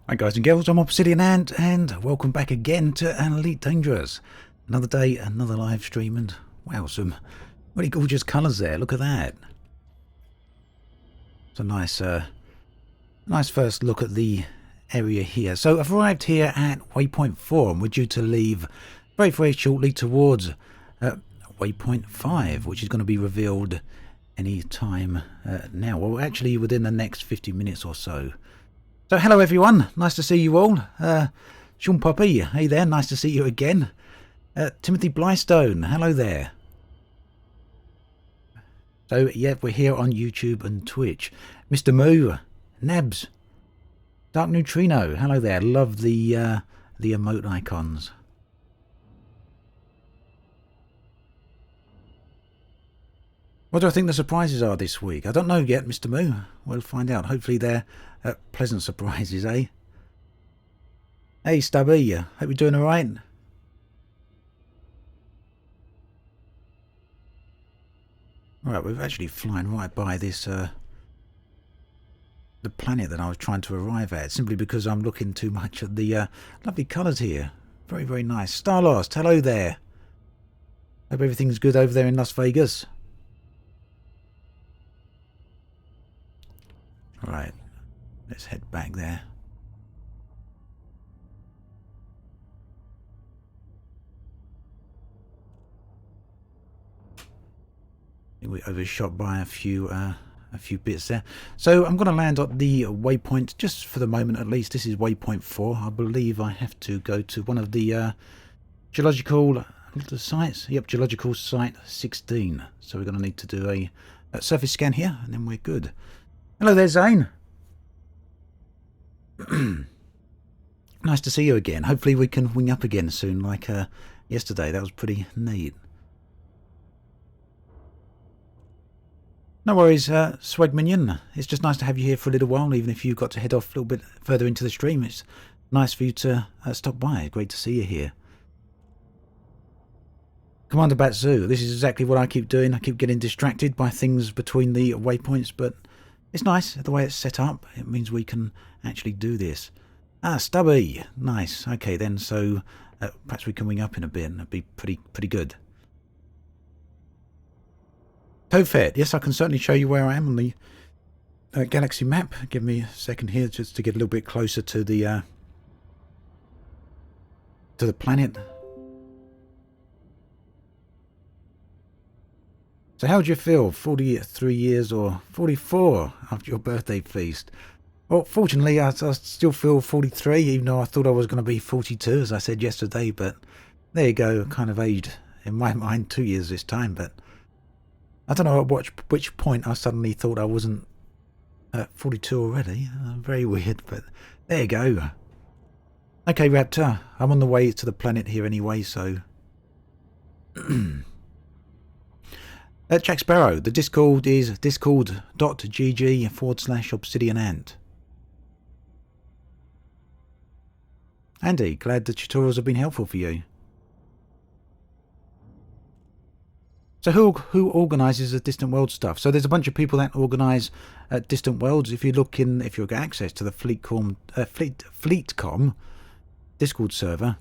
Hi guys and girls, I'm Obsidian Ant and welcome back again to Elite Dangerous. Another day, another live stream, and wow, some really gorgeous colours there. Look at that. It's a nice first look at the area here. So I've arrived here at Waypoint 4 and we're due to leave very shortly towards Waypoint 5, which is going to be revealed any time now. Well, actually within the next 50 minutes or so. So hello everyone, nice to see you all. Sean Poppy, hey there, nice to see you again. Timothy Blystone, hello there. So, yeah, we're here on YouTube and Twitch. Mr. Moo, Nabs, Dark Neutrino, hello there. Love the emote icons. What do I think the surprises are this week? I don't know yet, Mr. Moo. We'll find out. Hopefully they're pleasant surprises, eh? Hey, Stubby, hope you're doing all right. Right, we're actually flying right by this, the planet that I was trying to arrive at, simply because I'm looking too much at the lovely colours here. Very, very nice. Starlost, hello there. Hope everything's good over there in Las Vegas. Right, let's head back there. We overshot by a few bits there. So I'm going to land at the waypoint, just for the moment at least. This is waypoint 4. I believe I have to go to one of the geological sites. Yep, geological site 16. So we're going to need to do a surface scan here, and then we're good. Hello there, Zane. Nice to see you again. Hopefully we can wing up again soon, like yesterday. That was pretty neat. No worries, Swag Minion. It's just nice to have you here for a little while, even if you've got to head off a little bit further into the stream. It's nice for you to stop by. Great to see you here. Commander Batsu, this is exactly what I keep doing. I keep getting distracted by things between the waypoints, but it's nice the way it's set up. It means we can actually do this. Ah, Stubby. Nice. Okay then, so perhaps we can wing up in a bit. That'd be pretty good. Tofet, yes, I can certainly show you where I am on the galaxy map. Give me a second here just to get a little bit closer to the planet. So how do you feel 43 years or 44 after your birthday feast? Well, fortunately, I still feel 43, even though I thought I was going to be 42, as I said yesterday. But there you go, kind of aged in my mind 2 years this time, but I don't know at which point I suddenly thought I wasn't 42 already. Very weird, but there you go. Okay, Raptor, I'm on the way to the planet here anyway, so... Jack Sparrow, the Discord is discord.gg/obsidianant. Andy, glad the tutorials have been helpful for you. So who organises the Distant World stuff? So there's a bunch of people that organise Distant Worlds. If you've got access to the Fleetcom Discord server,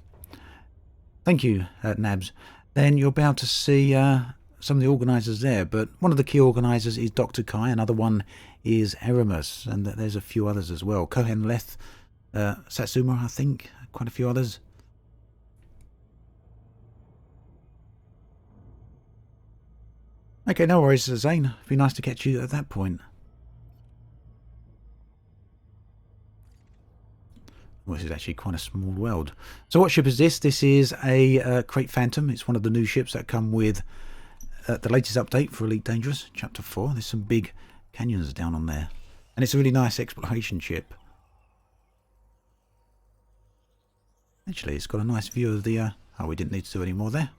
thank you, Nabs, then you'll be able to see some of the organisers there. But one of the key organisers is Dr. Kai, another one is Eramus, and there's a few others as well. Kohen Leth, Satsuma, I think, quite a few others. Okay, no worries, Zane. It'd be nice to catch you at that point. Well, this is actually quite a small world. So what ship is this? This is a Crate Phantom. It's one of the new ships that come with the latest update for Elite Dangerous, Chapter 4. There's some big canyons down on there. And it's a really nice exploration ship. Actually, it's got a nice view of the... oh, we didn't need to do any more there.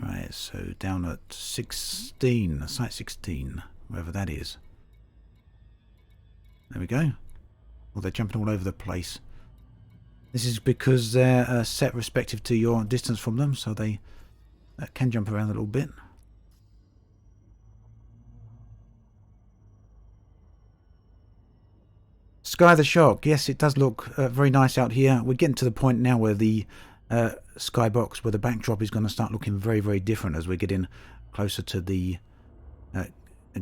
Right, so down at 16, site 16, wherever that is. There we go. Well, they're jumping all over the place. This is because they're set respective to your distance from them, so they can jump around a little bit. Sky the Shock. Yes, it does look very nice out here. We're getting to the point now where the skybox, where the backdrop is going to start looking very, very different as we're getting closer to the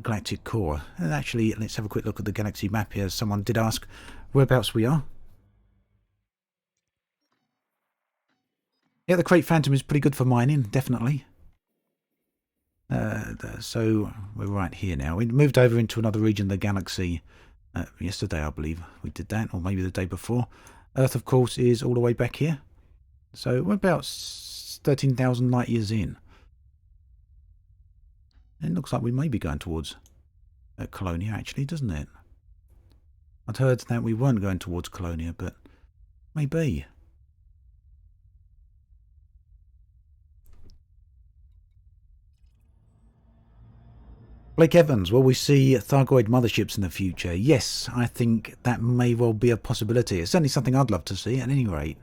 galactic core. And actually, let's have a quick look at the galaxy map here. Someone did ask whereabouts we are. Yeah, the Crate Phantom is pretty good for mining, definitely. So we're right here now. We moved over into another region of the galaxy Yesterday, I believe, we did that, or maybe the day before. Earth, of course, is all the way back here. So we're about 13,000 light years in. And it looks like we may be going towards Colonia, actually, doesn't it? I'd heard that we weren't going towards Colonia, but maybe. Blake Evans, will we see Thargoid motherships in the future? Yes, I think that may well be a possibility. It's certainly something I'd love to see, at any rate.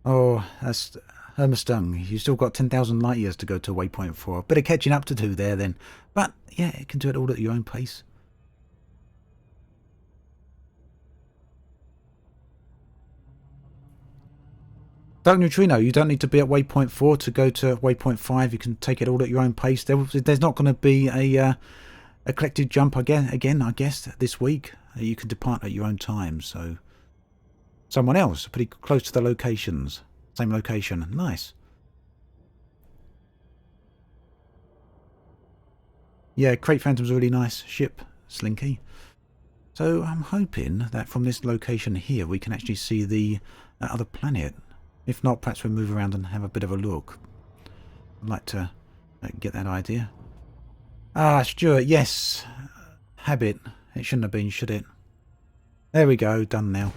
Oh, that's Hermistung. You've still got 10,000 light years to go to Waypoint 4. Bit of catching up to do there, then. But, yeah, you can do it all at your own pace. Dark Neutrino, you don't need to be at Waypoint 4 to go to Waypoint 5. You can take it all at your own pace. There's not going to be a collective jump again, I guess, this week. You can depart at your own time, so... Someone else, pretty close to the locations. Same location. Nice. Yeah, Crate Phantom's a really nice ship, Slinky. So I'm hoping that from this location here we can actually see the other planet. If not, perhaps we'll move around and have a bit of a look. I'd like to get that idea. Ah, Stuart, yes. Habit. It shouldn't have been, should it? There we go, done now.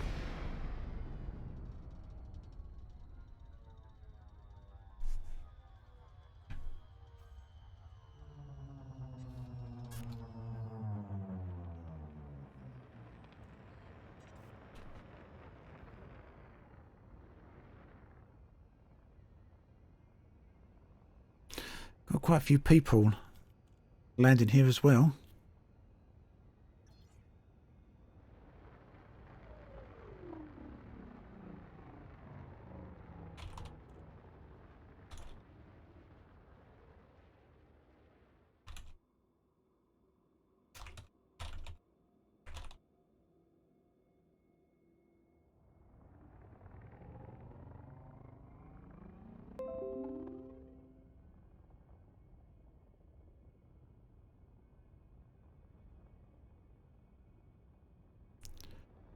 Got quite a few people landing here as well.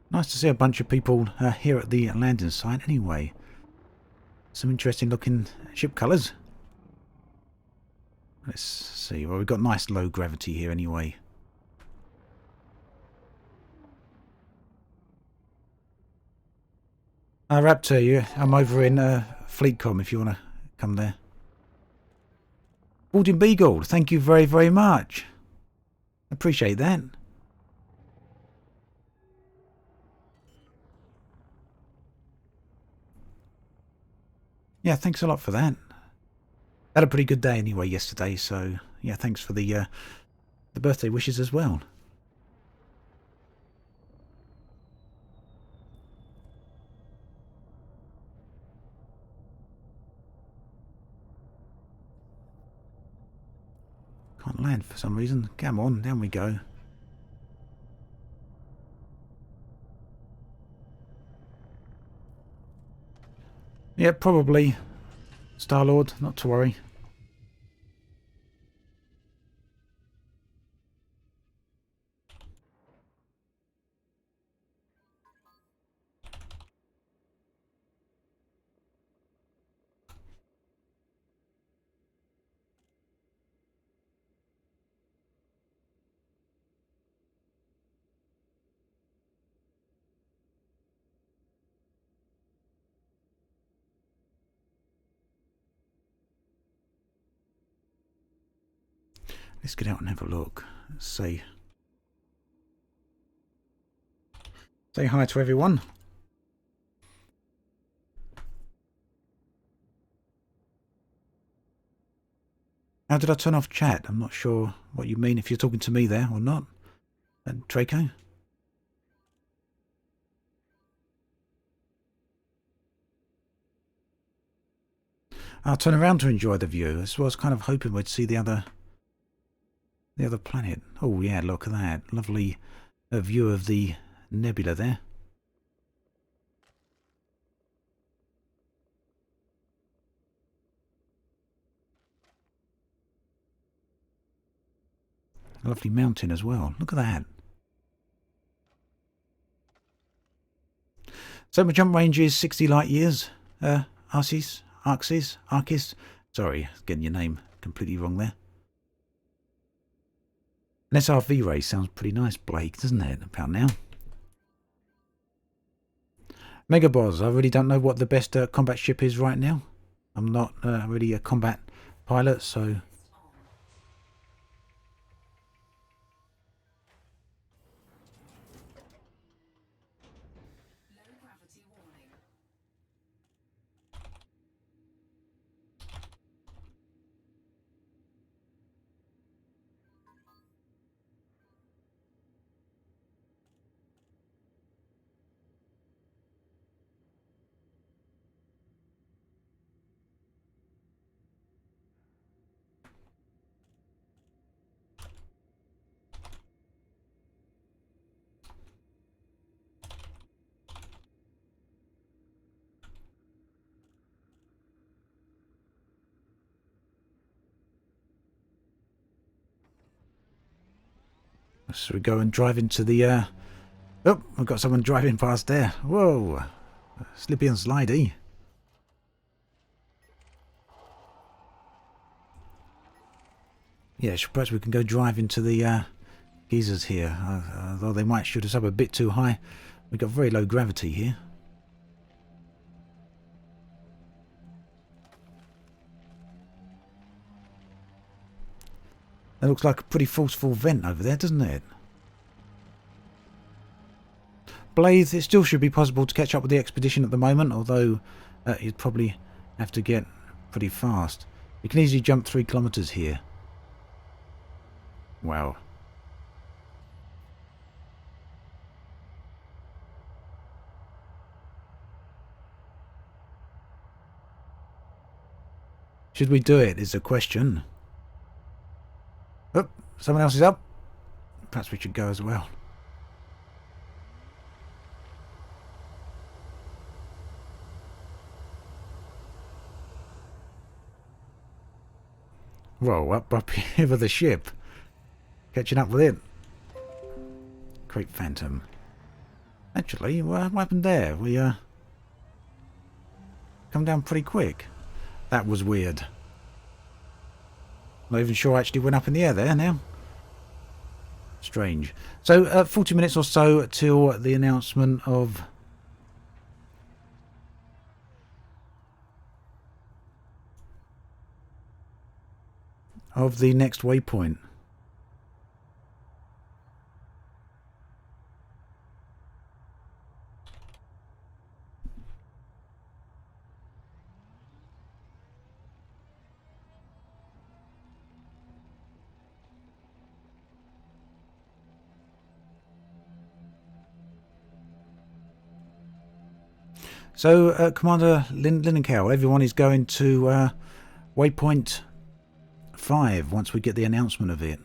Nice to see a bunch of people here at the landing site anyway. Some interesting looking ship colours. Let's see. Well, we've got nice low gravity here anyway. Raptor, I'm over in Fleetcom if you want to come there. Golden Beagle, thank you very, very much. Appreciate that. Yeah, thanks a lot for that. Had a pretty good day anyway yesterday, so yeah, thanks for the birthday wishes as well. Can't land for some reason. Come on, down we go. Yeah, probably. Star-Lord, not to worry. Let's get out and have a look. Let's see. Say hi to everyone. How did I turn off chat? I'm not sure what you mean, if you're talking to me there or not. Draco? I'll turn around to enjoy the view. That's what I was kind of hoping we'd see the other planet. Oh yeah, look at that. Lovely view of the nebula there. A lovely mountain as well. Look at that. So my jump range is 60 light years. Arcis. Sorry, getting your name completely wrong there. An SRV race sounds pretty nice, Blake, doesn't it? About now. Megaboz, I really don't know what the best combat ship is right now. I'm not really a combat pilot, so... So we go and drive into the... Oh, we've got someone driving past there. Whoa. Slippy and slidey. Yeah, perhaps we can go drive into the geezers here. Although they might shoot us up a bit too high. We've got very low gravity here. That looks like a pretty forceful vent over there, doesn't it? Blythe, it still should be possible to catch up with the expedition at the moment, although you'd probably have to get pretty fast. You can easily jump 3 kilometers here. Wow. Should we do it, is the question. Oh, someone else is up. Perhaps we should go as well. Whoa, up here with the ship. Catching up with it. Great Phantom. Actually, what happened there? We come down pretty quick. That was weird. Not even sure I actually went up in the air there now. Strange. So, 40 minutes or so till the announcement of... the next waypoint. So, Commander Linecow, everyone is going to Waypoint 5 once we get the announcement of it.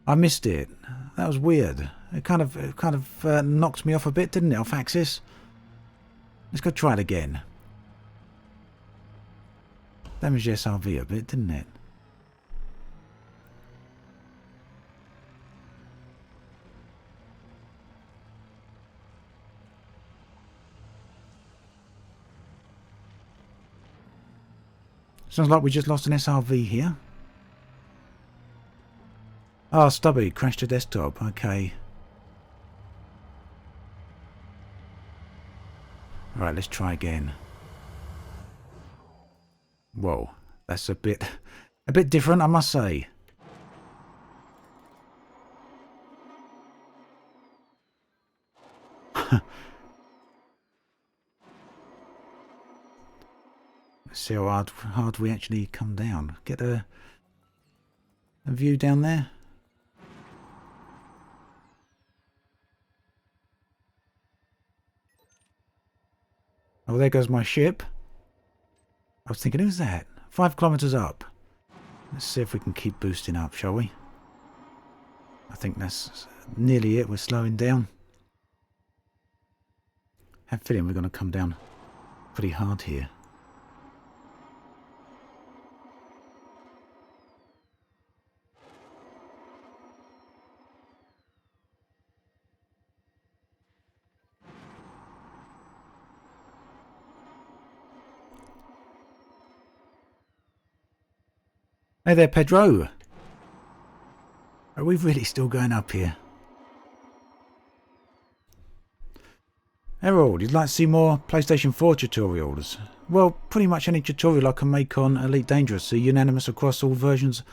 I missed it. That was weird. It kind of knocked me off a bit, didn't it? Off axis. Let's go try it again. Damaged the SRV a bit, didn't it? Sounds like we just lost an SRV here. Ah, Stubby, crashed your desktop. Okay. Right, let's try again. Whoa, that's a bit different, I must say. Let's see how hard we actually come down. Get a view down there. Oh, there goes my ship. I was thinking, who's that? 5 kilometers up. Let's see if we can keep boosting up, shall we? I think that's nearly it. We're slowing down. I have a feeling we're going to come down pretty hard here. Hey there, Pedro. Are we really still going up here? Harold, you'd like to see more PlayStation 4 tutorials? Well, pretty much any tutorial I can make on Elite Dangerous are unanimous across all versions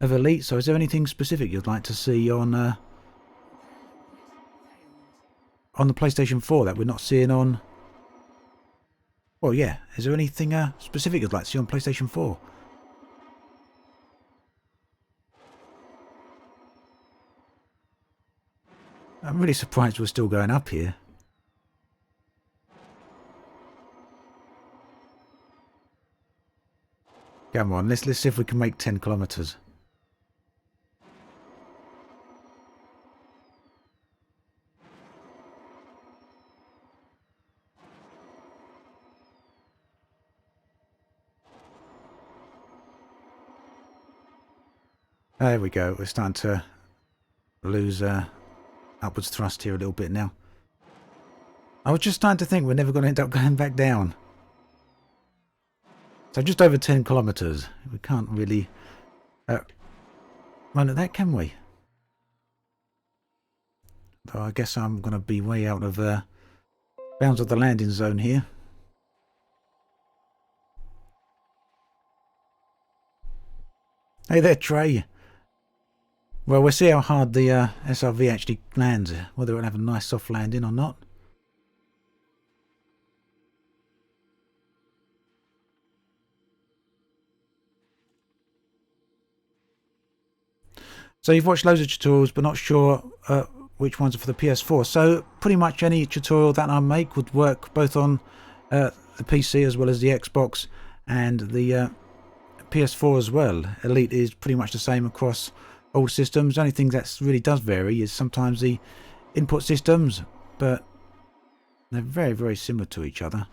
of Elite, so is there anything specific you'd like to see on the PlayStation 4 that we're not seeing on... Well, yeah, is there anything specific you'd like to see on PlayStation 4? I'm really surprised we're still going up here. Come on, let's see if we can make 10 kilometers. There we go. We're starting to lose upwards thrust here a little bit now. I was just starting to think we're never going to end up going back down. So just over 10 kilometers. We can't really run at that, can we? Though I guess I'm going to be way out of bounds of the landing zone here. Hey there, Trey. Well, we'll see how hard the SRV actually lands, whether it'll have a nice soft landing or not. So you've watched loads of tutorials, but not sure which ones are for the PS4. So pretty much any tutorial that I make would work both on the PC as well as the Xbox and the PS4 as well. Elite is pretty much the same across all systems. The only thing that really does vary is sometimes the input systems, but they're very, very similar to each other.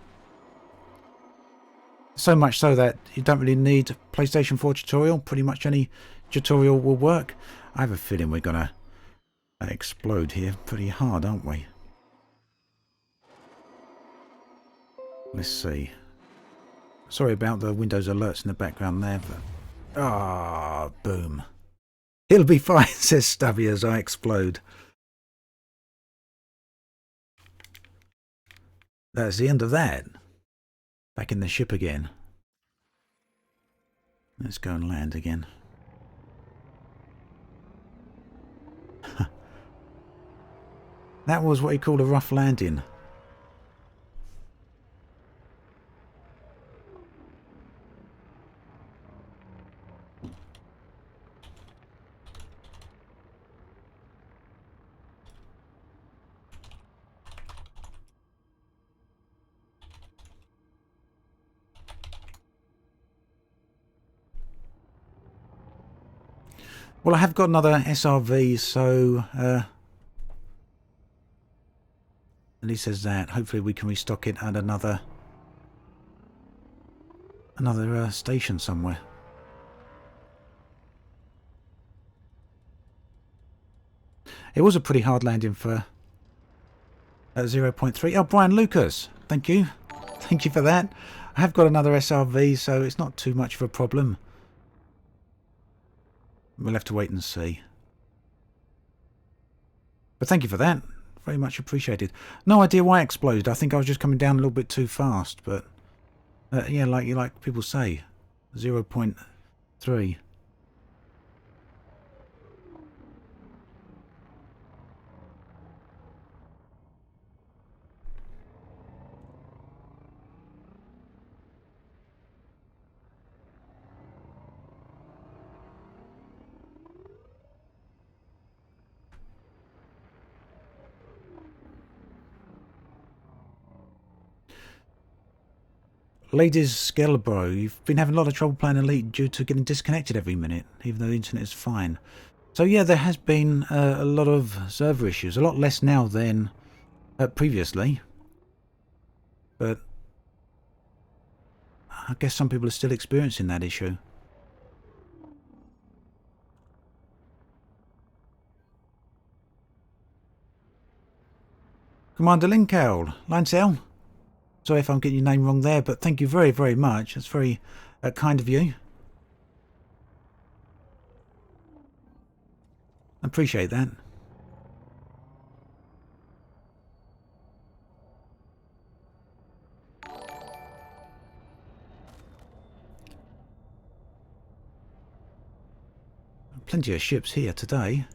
So much so that you don't really need a PlayStation 4 tutorial. Pretty much any tutorial will work. I have a feeling we're going to explode here pretty hard, aren't we? Let's see. Sorry about the Windows alerts in the background there, but... Ah, boom. It'll be fine, says Stubby as I explode. That's the end of that. Back in the ship again. Let's go and land again. That was what he called a rough landing. Well, I have got another SRV, so at least says that. Hopefully we can restock it at another station somewhere. It was a pretty hard landing for 0.3. Oh, Brian Lucas, thank you. Thank you for that. I have got another SRV, so it's not too much of a problem. We'll have to wait and see. But thank you for that. Very much appreciated. No idea why I exploded. I think I was just coming down a little bit too fast. But yeah, like people say, 0.3. Ladies Skelbro, you've been having a lot of trouble playing Elite due to getting disconnected every minute, even though the internet is fine. So yeah, there has been a lot of server issues, a lot less now than previously. But I guess some people are still experiencing that issue. Commander Linkowl, Linesell. Sorry if I'm getting your name wrong there, but thank you very, very much. That's very kind of you. appreciate that. Plenty of ships here today.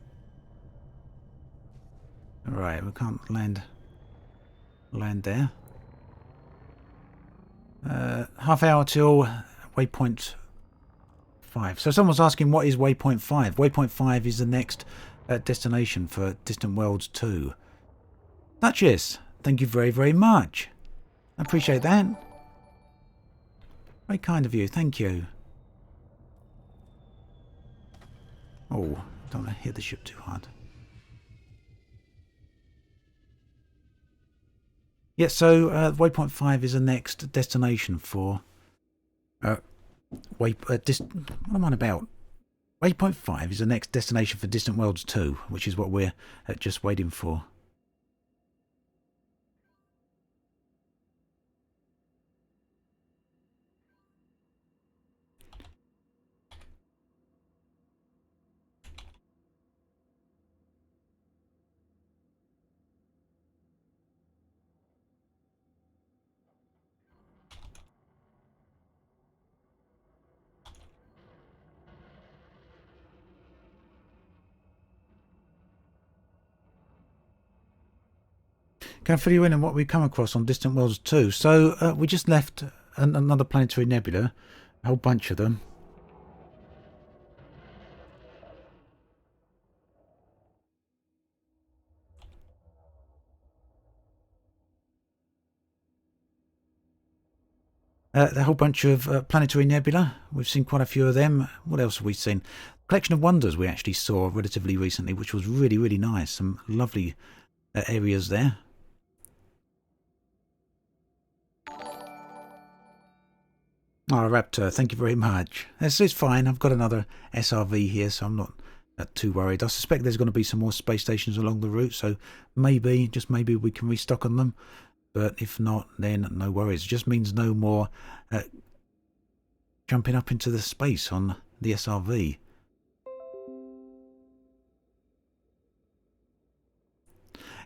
Right, we can't land there. Half hour till Waypoint 5. So someone's asking, what is Waypoint 5? Waypoint 5 is the next destination for Distant Worlds 2. Duchess, thank you very, very much. I appreciate that. Very kind of you, thank you. Oh, don't want to hit the ship too hard. Yeah, so Waypoint 5 is the next destination for... what am I on about? Waypoint 5 is the next destination for Distant Worlds 2, which is what we're just waiting for. Can I fill you in on what we come across on Distant Worlds 2? So we just left another planetary nebula, a whole bunch of them. A whole bunch of planetary nebula. We've seen quite a few of them. What else have we seen? Collection of Wonders we actually saw relatively recently, which was really, really nice. Some lovely areas there. Oh, Raptor, thank you very much. It's fine. I've got another SRV here, so I'm not too worried. I suspect there's going to be some more space stations along the route, so maybe, just maybe, we can restock on them. But if not, then no worries. It just means no more jumping up into the space on the SRV.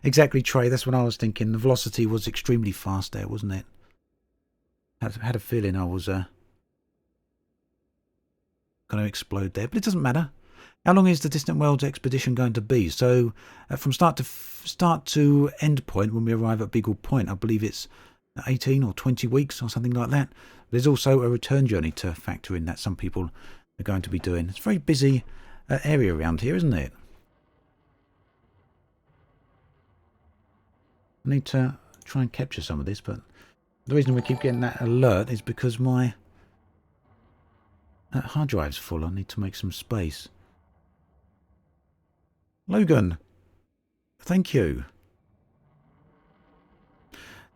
Exactly, Trey. That's what I was thinking. The velocity was extremely fast there, wasn't it? Had a feeling I was going to explode there, but it doesn't matter. How long is the Distant Worlds expedition going to be? So from start to end point, when we arrive at Beagle Point, I believe it's 18 or 20 weeks or something like that. There's also a return journey to factor in that some people are going to be doing. It's a very busy area around here, isn't it? I need to try and capture some of this, but the reason we keep getting that alert is because my hard drive's full. I need to make some space. Logan, thank you.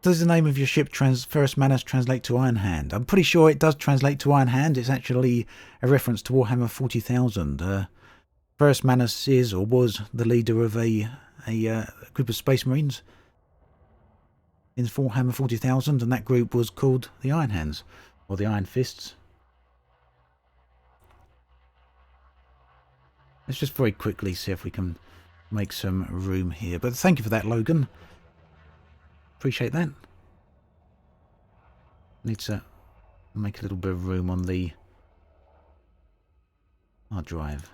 Does the name of your ship, Ferrous Manus, translate to Iron Hand? I'm pretty sure it does translate to Iron Hand. It's actually a reference to Warhammer 40,000. Ferrous Manus is, or was, the leader of a group of Space Marines in Warhammer 40,000, and that group was called the Iron Hands, or the Iron Fists. Let's just very quickly see if we can make some room here. But thank you for that, Logan. Appreciate that. Need to make a little bit of room on the hard drive.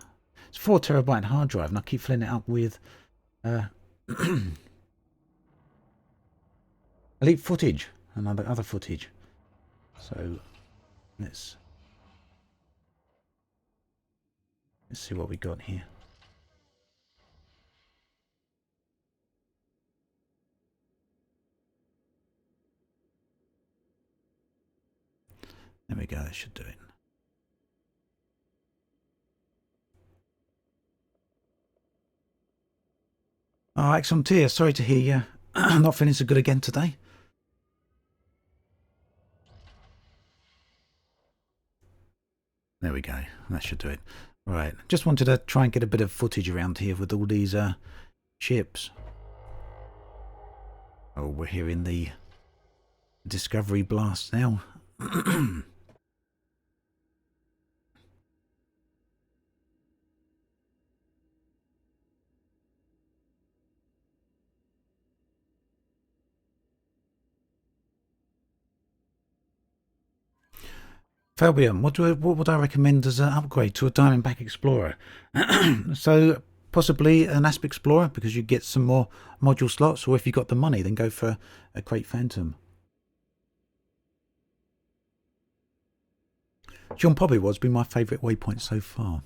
It's a 4 terabyte hard drive, and I keep filling it up with elite footage and other footage. So let's see what we got here. There we go, that should do it. Oh, Axon Tier, sorry to hear you. Not feeling so good again today. There we go, that should do it. Right, just wanted to try and get a bit of footage around here with all these ships. Oh, we're hearing the Discovery blast now. Fabian, what would I recommend as an upgrade to a Diamondback Explorer? So possibly an Asp Explorer, because you get some more module slots, or if you've got the money, then go for a Crate Phantom. John Poppy was been my favourite Waypoint so far.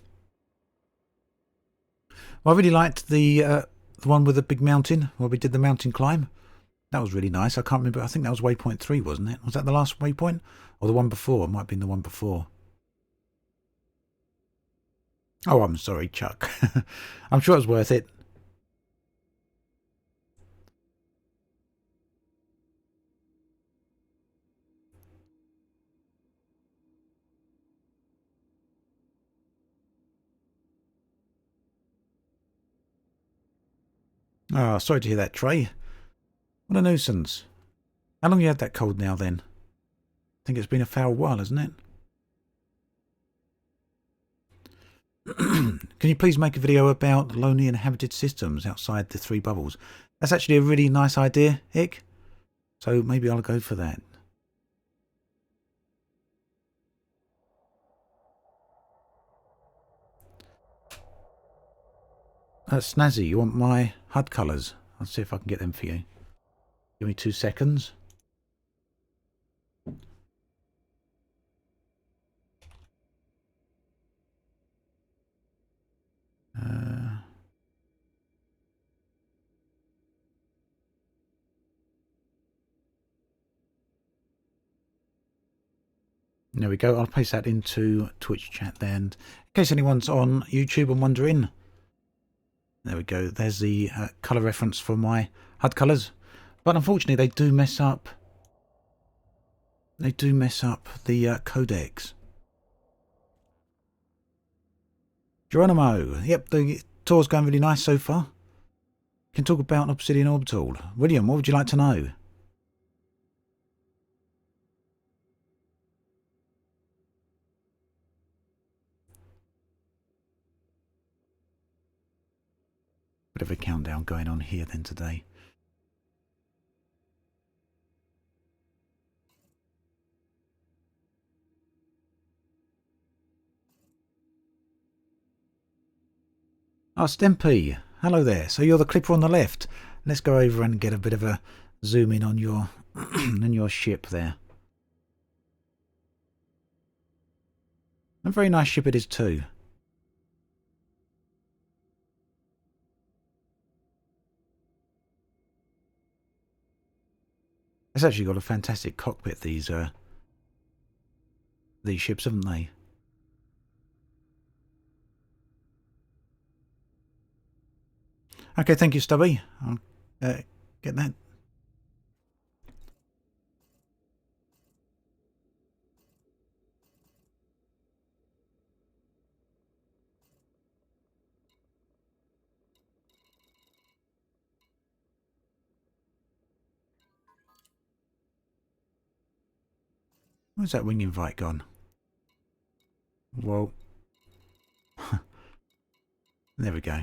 Well, I really liked the one with the big mountain, where we did the mountain climb. That was really nice. I can't remember. I think that was Waypoint 3, wasn't it? Was that the last Waypoint? Or the one before? It might have been the one before. Oh, I'm sorry, Chuck. I'm sure it was worth it. Oh, sorry to hear that, Trey. What a nuisance. How long have you had that cold now, then? I think it's been a foul while, hasn't it? Can you please make a video about lonely inhabited systems outside the 3 bubbles? That's actually a really nice idea, Hick. So maybe I'll go for that. Snazzy, you want my HUD colours? I'll see if I can get them for you. Give me 2 seconds. There we go. I'll paste that into Twitch chat then. In case anyone's on YouTube and wondering. There we go. There's the colour reference for my HUD colours. But unfortunately they do mess up. They do mess up the codecs. Geronimo. Yep, the tour's going really nice so far. Can talk about an Obsidian Orbital. William, what would you like to know? Bit of a countdown going on here then today. Oh, Stempy. Hello there. So you're the clipper on the left. Let's go over and get a bit of a zoom in on your on your ship there. A very nice ship it is too. It's actually got a fantastic cockpit, these ships, haven't they? Okay, thank you, Stubby. I'll get that. Where's that wing invite gone? Well, there we go.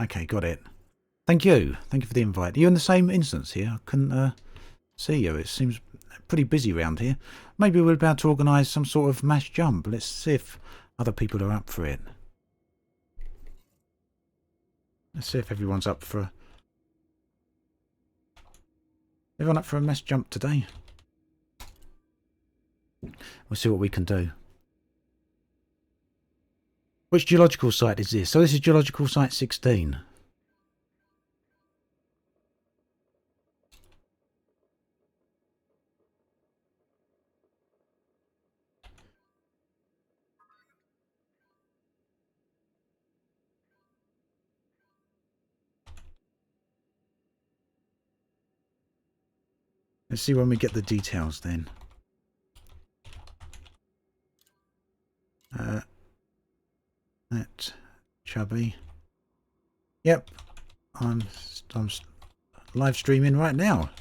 Okay, got it. Thank you. Thank you for the invite. Are you in the same instance here? I couldn't see you. It seems pretty busy around here. Maybe we're about to organise some sort of mass jump. Let's see if other people are up for it. Let's see if everyone's up for... Everyone up for a mass jump today? We'll see what we can do. Which geological site is this? So this is geological site 16. Let's see when we get the details then. That chubby. Yep, I'm live streaming right now.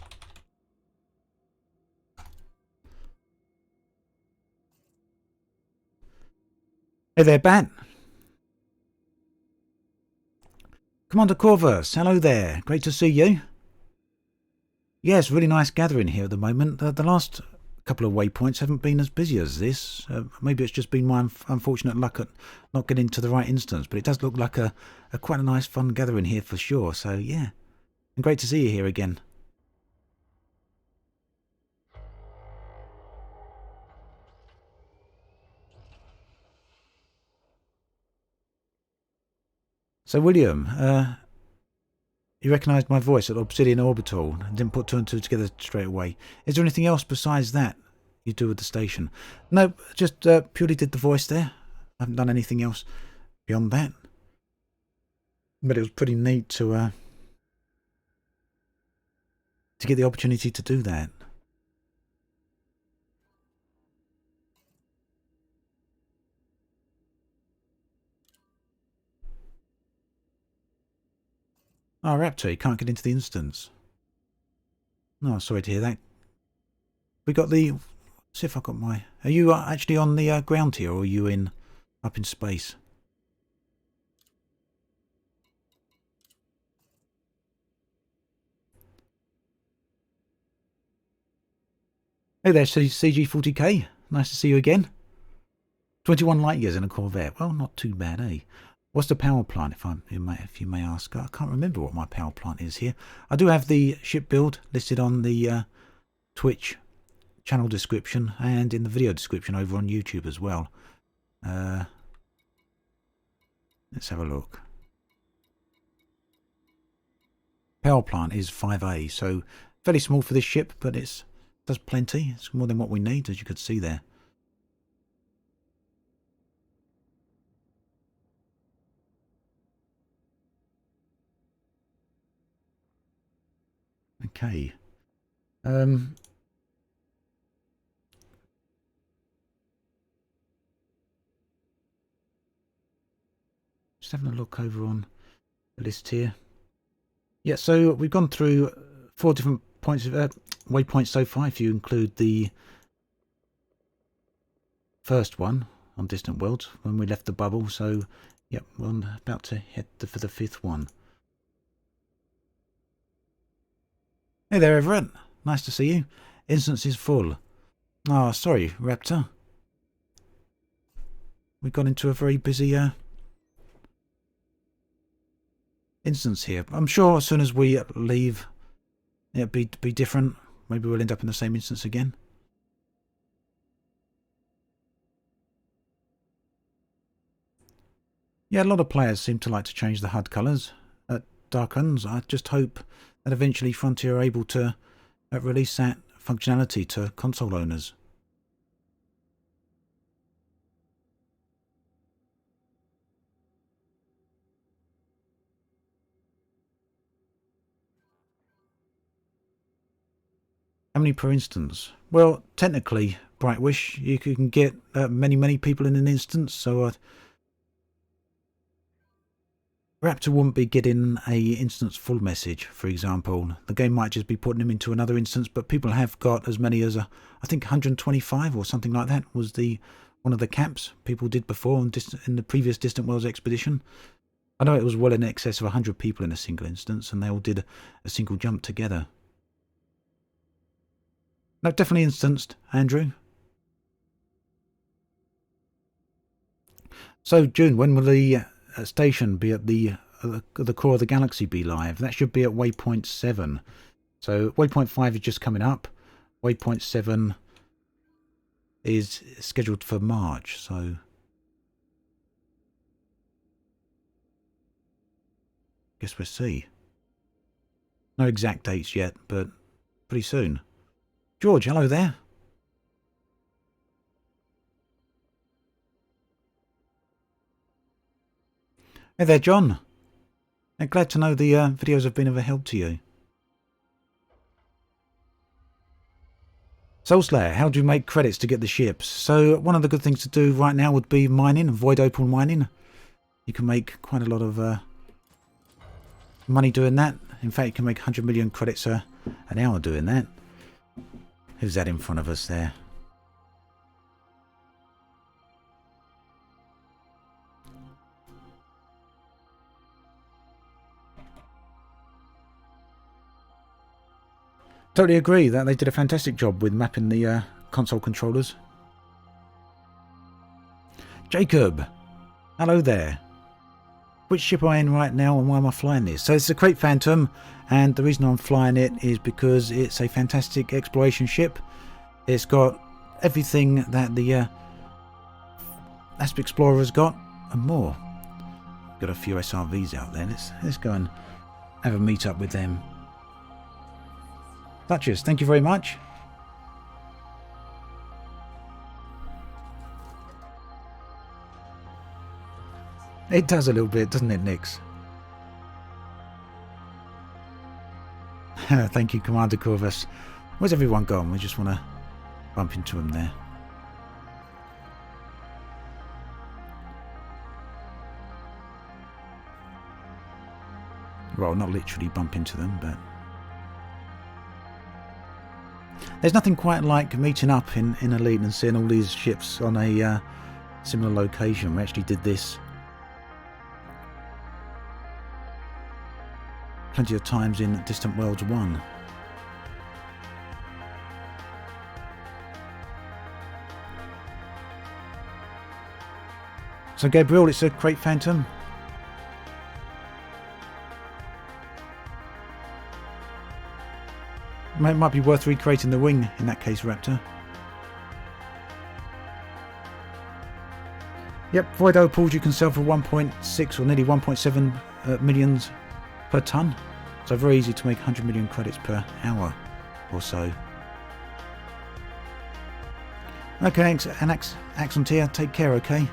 Hey there, Bat. Commander Corvus, hello there. Great to see you. Yes, really nice gathering here at the moment. The last couple of waypoints haven't been as busy as this. Maybe it's just been my unfortunate luck at not getting to the right instance, but it does look like a quite a nice fun gathering here for sure. So yeah, and great to see you here again. So William, you recognised my voice at Obsidian Orbital and didn't put 2 and 2 together straight away. Is there anything else besides that you do with the station? No, just purely did the voice there. I haven't done anything else beyond that. But it was pretty neat to get the opportunity to do that. Oh, Raptor, you can't get into the instance. No, sorry to hear that. We got the... See if I got my... Are you actually on the ground here, or are you up in space? Hey there, CG40K. Nice to see you again. 21 light years in a Corvette. Well, not too bad, eh? What's the power plant, if you may ask? I can't remember what my power plant is here. I do have the ship build listed on the Twitch channel description and in the video description over on YouTube as well. Let's have a look. Power plant is 5A, so fairly small for this ship, but it does plenty. It's more than what we need, as you could see there. Okay. Just having a look over on the list here. Yeah, so we've gone through 4 different points of waypoints so far, if you include the first one on Distant Worlds when we left the bubble. So, yep, we're about to head for the 5th one. Hey there, Everett. Nice to see you. Instance is full. Oh, sorry, Raptor. We got into a very busy instance here. I'm sure as soon as we leave, it'll be different. Maybe we'll end up in the same instance again. Yeah, a lot of players seem to like to change the HUD colours at Darklands. I just hope that eventually Frontier are able to release that functionality to console owners. How many per instance? Well, technically, Brightwish, you can get many people in an instance, so Raptor wouldn't be getting a instance full message, for example. The game might just be putting them into another instance, but people have got as many as, I think 125 or something like that was one of the caps people did before in the previous Distant Worlds expedition. I know it was well in excess of 100 people in a single instance, and they all did a single jump together. No, definitely instanced, Andrew. So, June, when will the station be at the core of the galaxy be live? That should be at Waypoint 7. So Waypoint 5 is just coming up. Waypoint 7 is scheduled for March, so guess we'll see. No exact dates yet, but pretty soon. George, hello there. Hey there, John. I'm glad to know the videos have been of a help to you. Soulslayer, how do you make credits to get the ships? So one of the good things to do right now would be mining, void opal mining. You can make quite a lot of money doing that. In fact, you can make 100 million credits an hour doing that. Who's that in front of us there? Totally agree that they did a fantastic job with mapping the console controllers. Jacob, hello there. Which ship am I in right now and why am I flying this? So it's a Crate Phantom, and the reason I'm flying it is because it's a fantastic exploration ship. It's got everything that the Asp Explorer has got and more. Got a few SRVs out there. Let's go and have a meet up with them. Duchess, thank you very much. It does a little bit, doesn't it, Nix? Thank you, Commander Corvus. Where's everyone gone? We just want to bump into them there. Well, not literally bump into them, but... There's nothing quite like meeting up in Elite and seeing all these ships on a similar location. We actually did this plenty of times in Distant Worlds 1. So Gabriel, it's a Crate Phantom. It might be worth recreating the wing in that case, Raptor. Yep, Void Opals you can sell for 1.6 or nearly 1.7 millions per ton. So very easy to make 100 million credits per hour or so. Okay, Axon here, take care, okay?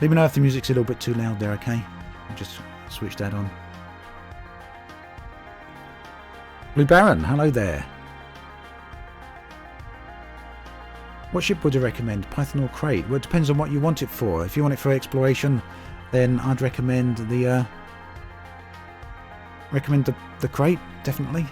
Let me know if the music's a little bit too loud there, okay? I'll just switch that on. Blue Baron, hello there. What ship would you recommend, Python or Crate? Well, it depends on what you want it for. If you want it for exploration, then I'd recommend the Crate, definitely.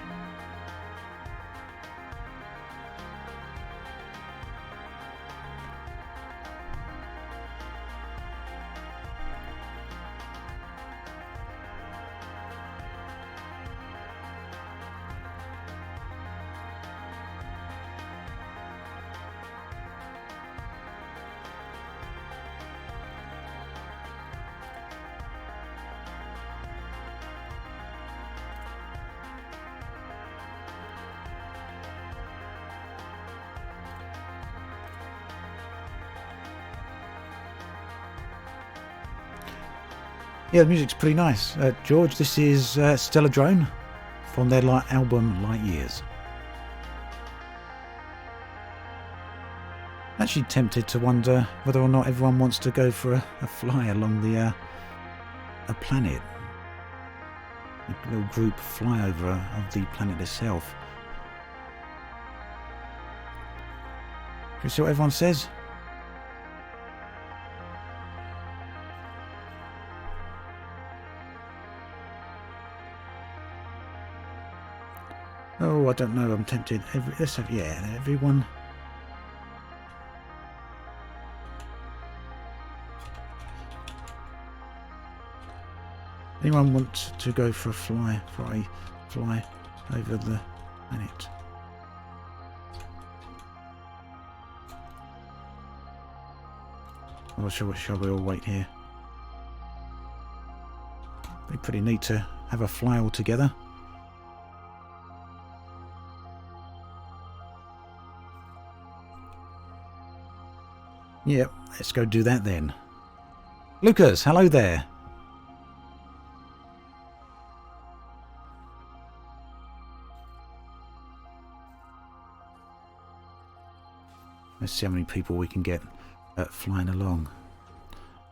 Yeah, the music's pretty nice. George, this is Stellardrone from their album Light Years. Actually tempted to wonder whether or not everyone wants to go for a fly along the a planet. A little group flyover of the planet itself. Can you see what everyone says? Oh, I don't know. I'm tempted. Let's have, yeah, everyone. Anyone want to go for a fly over the planet? Or shall we all wait here? Be pretty neat to have a fly all together. Yep, let's go do that then. Lucas, hello there. Let's see how many people we can get flying along.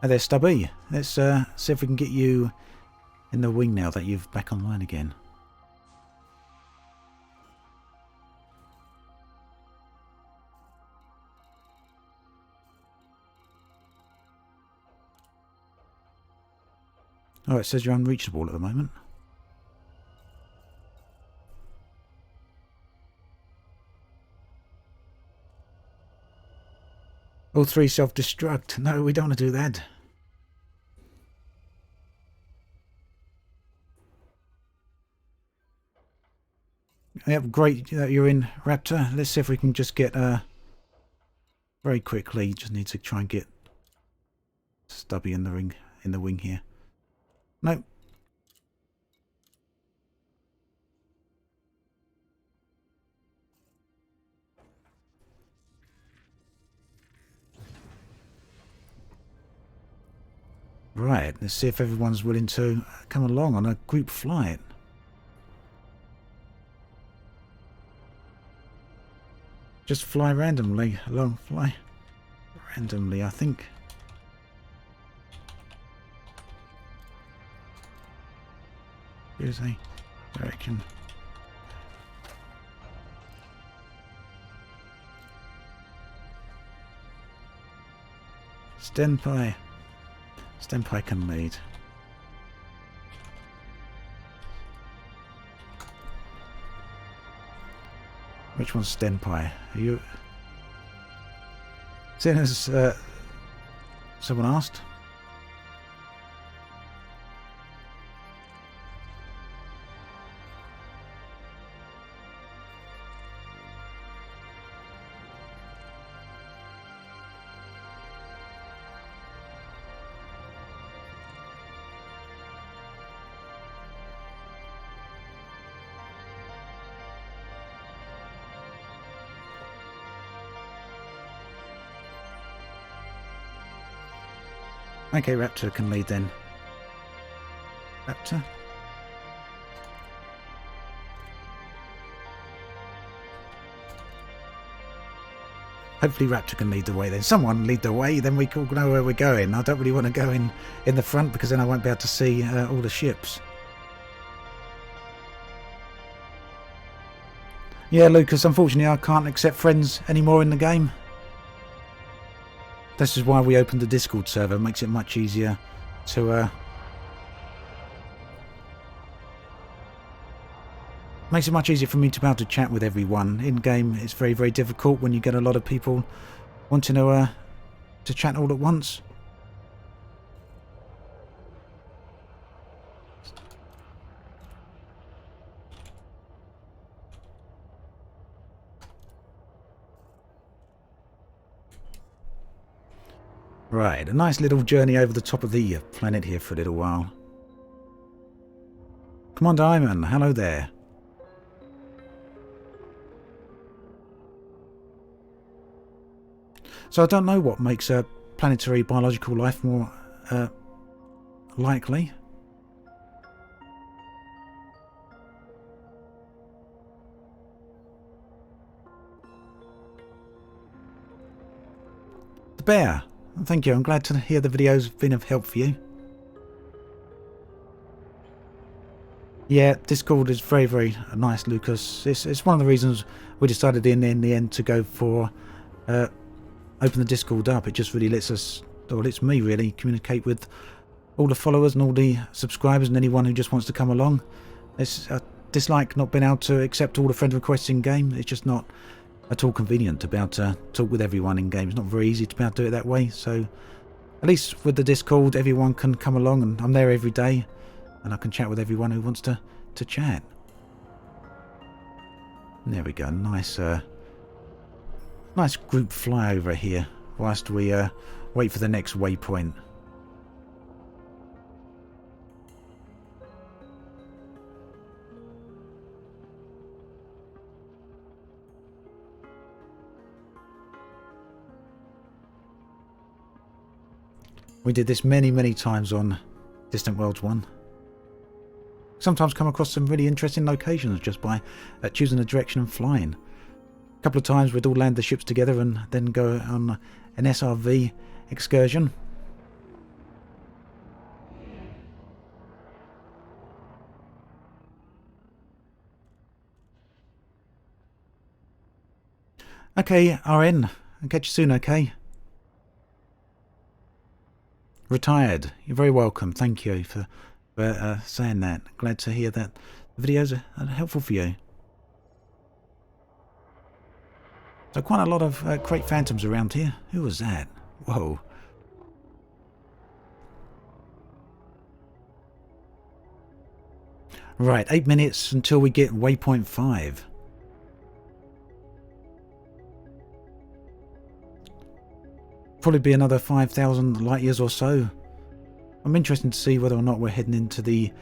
Hey there, Stubby. Let's see if we can get you in the wing now that you're back online again. Oh, it says you're unreachable at the moment. All three self-destruct. No, we don't want to do that. Yep, great that you're in, Raptor. Let's see if we can just get very quickly. Just need to try and get Stubby in the wing here. Nope. Right, let's see if everyone's willing to come along on a group flight. Just fly randomly along, fly randomly, I think. Here's a direction. Stenpai. Stenpai can lead. Which one's Stenpai? Are you... Seeing as someone asked? Okay, Raptor can lead then. Raptor? Hopefully Raptor can lead the way then. Someone lead the way, then we can know where we're going. I don't really want to go in the front because then I won't be able to see all the ships. Yeah, Lucas, unfortunately I can't accept friends anymore in the game. This is why we opened the Discord server. It makes it much easier to makes it much easier for me to be able to chat with everyone. In game it's very, very difficult when you get a lot of people wanting to chat all at once. Right, a nice little journey over the top of the planet here for a little while. Commander Iman, hello there. So I don't know what makes a planetary biological life more likely. The bear. Thank you, I'm glad to hear the video's been of help for you. Yeah, Discord is very, very nice, Lucas. It's one of the reasons we decided in the end to go for open the Discord up. It just really lets us, or lets me really, communicate with all the followers and all the subscribers and anyone who just wants to come along. I dislike not being able to accept all the friend requests in game. It's just not at all convenient to be able to talk with everyone in game. It's not very easy to be able to do it that way. So at least with the Discord, everyone can come along, and I'm there every day, and I can chat with everyone who wants to chat. There we go. Nice, nice group flyover here whilst we wait for the next waypoint. We did this many, many times on Distant Worlds 1. Sometimes come across some really interesting locations just by choosing a direction and flying. A couple of times we'd all land the ships together and then go on an SRV excursion. Okay, RN. I'll catch you soon, okay? Retired. You're very welcome. Thank you for saying that. Glad to hear that the videos are helpful for you. So quite a lot of Crate Phantoms around here. Who was that? Whoa. Right, 8 minutes until we get Waypoint 5. Probably be another 5,000 light years or so. I'm interested to see whether or not we're heading into the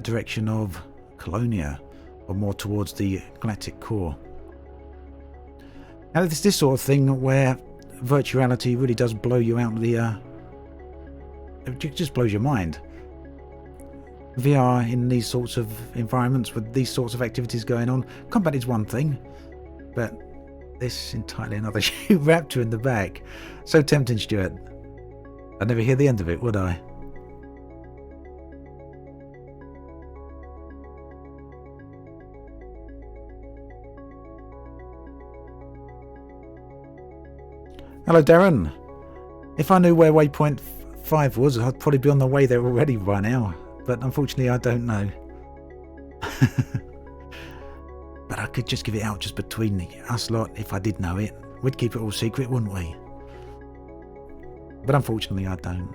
direction of Colonia, or more towards the galactic core. Now, it's this sort of thing where virtuality really does blow you out the... it just blows your mind. VR in these sorts of environments with these sorts of activities going on. Combat is one thing, but this entirely another. Raptor in the back. So tempting, Stuart. I'd never hear the end of it, would I? Hello, Darren. If I knew where Waypoint 5 was, I'd probably be on the way there already by now. But unfortunately, I don't know. But I could just give it out just between us lot if I did know it. We'd keep it all secret, wouldn't we? But unfortunately, I don't.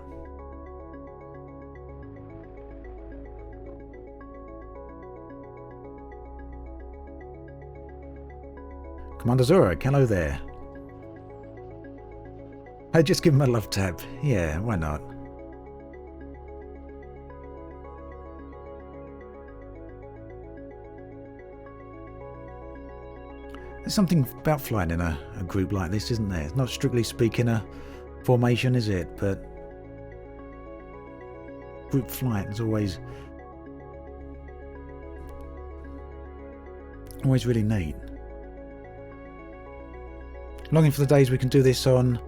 Commander Zurek, hello there. Hey, just give him a love tap. Yeah, why not? There's something about flying in a group like this, isn't there? It's not strictly speaking a formation, is it? But group flight is always really neat. Longing for the days we can do this on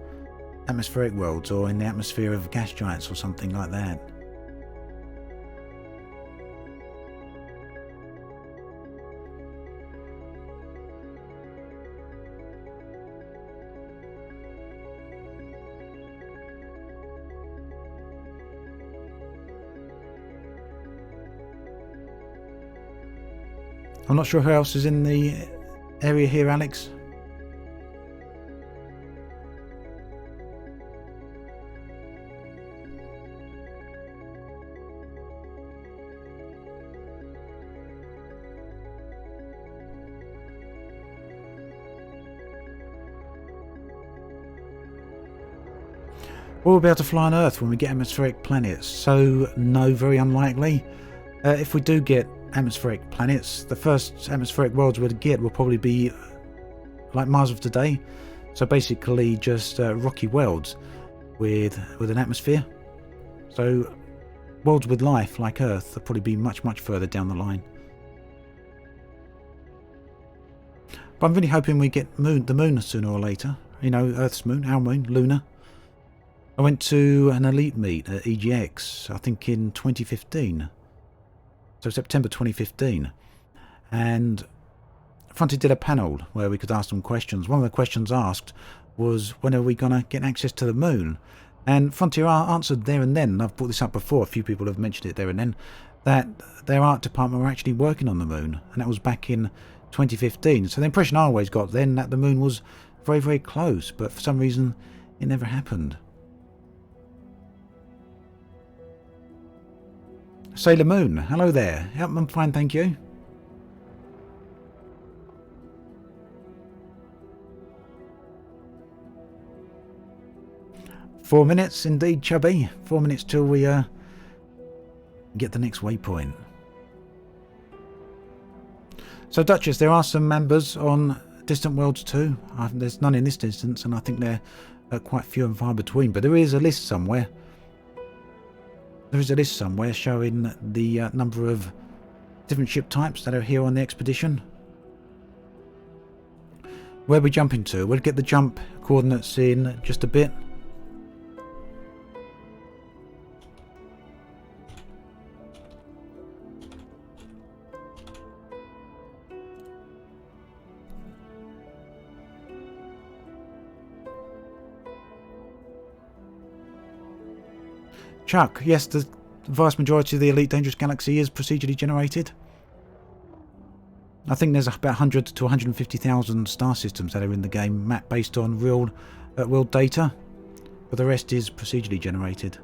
atmospheric worlds or in the atmosphere of gas giants or something like that. I'm not sure who else is in the area here, Alex. We'll be able to fly on Earth when we get atmospheric planets, so no, very unlikely. If we do get atmospheric planets, the first atmospheric worlds we'll get will probably be like Mars of today, so basically just rocky worlds with an atmosphere. So worlds with life like Earth will probably be much further down the line. But I'm really hoping we get the moon sooner or later. You know, Earth's moon, our moon, Luna. I went to an elite meet at EGX, I think in 2015. So September 2015. And Frontier did a panel where we could ask them questions. One of the questions asked was, when are we going to get access to the moon? And Frontier answered there and then, and I've brought this up before, a few people have mentioned it there and then, that their art department were actually working on the moon. And that was back in 2015. So the impression I always got then that the moon was very close, but for some reason it never happened. Sailor Moon, hello there. Yep, I'm fine, thank you. Four minutes, indeed, Chubby. 4 minutes till we get the next waypoint. So, Duchess, there are some members on Distant Worlds too. There's none in this instance, and I think they're quite few and far between. But there is a list somewhere. There is a list somewhere showing the number of different ship types that are here on the expedition. Where are we jumping to? We'll get the jump coordinates in just a bit. Chuck, yes, the vast majority of the Elite Dangerous Galaxy is procedurally generated. I think there's about 100 to 150,000 star systems that are in the game, mapped based on real world data, but the rest is procedurally generated.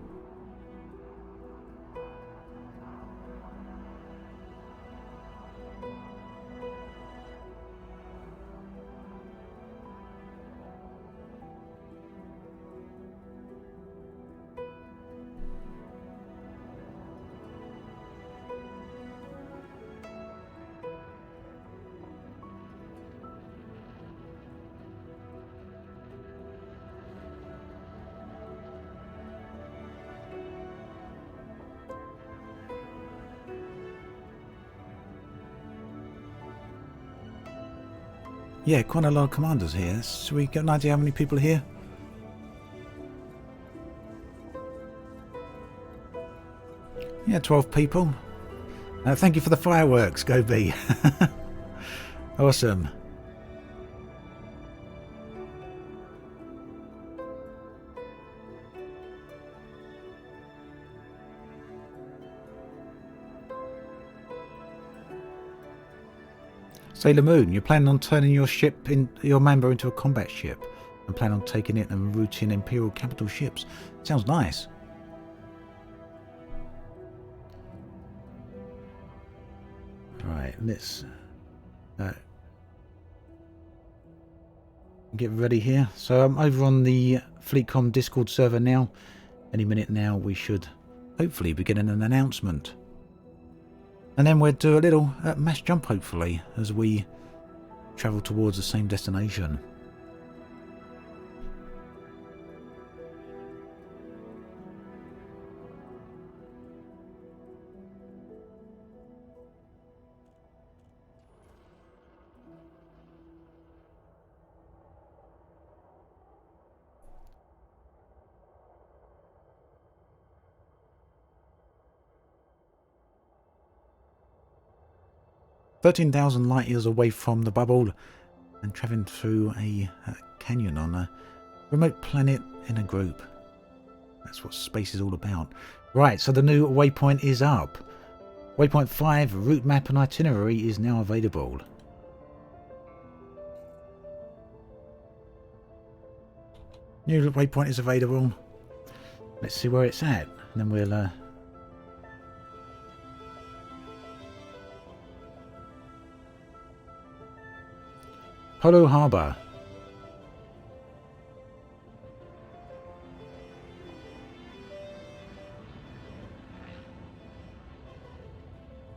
Yeah, quite a lot of commanders here. So we get an idea how many people are here? Yeah, 12 people. Thank you for the fireworks, Go B. Awesome. Sailor Moon, you're planning on turning your member into a combat ship and plan on taking it and routing Imperial capital ships. Sounds nice. Right, let's get ready here. So I'm over on the FleetCom Discord server now. Any minute now we should hopefully be getting an announcement. And then we'll do a little mass jump, hopefully, as we travel towards the same destination. "13,000 light years away from the bubble and travelling through a canyon on a remote planet in a group." That's what space is all about. Right, so the new waypoint is up. Waypoint 5, route map and itinerary is now available. New waypoint is available. Let's see where it's at, and then we'll Polo Harbour.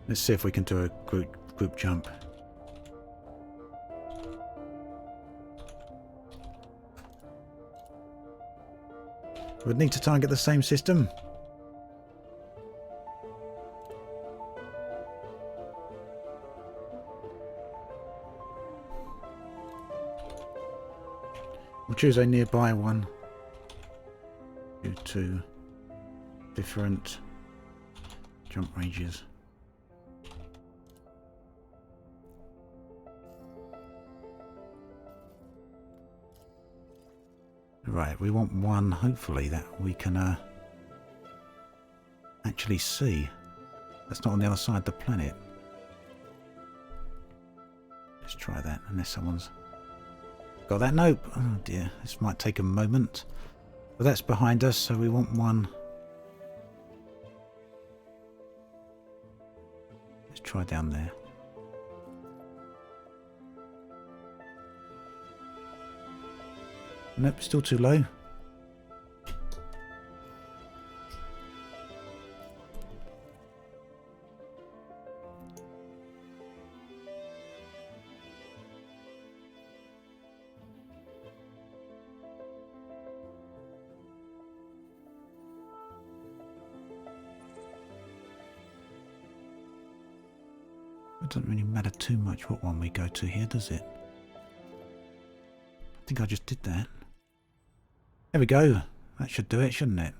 Let's see if we can do a group jump. We'd need to target the same system. We'll choose a nearby one due to different jump ranges. Right, we want one, hopefully, that we can actually see. That's not on the other side of the planet. Let's try that, unless someone's got that. Nope. Oh dear, this might take a moment. But that's behind us, so we want one. Let's try down there. Nope, still too low. It doesn't really matter too much what one we go to here, does it? I think I just did that. There we go. That should do it, shouldn't it?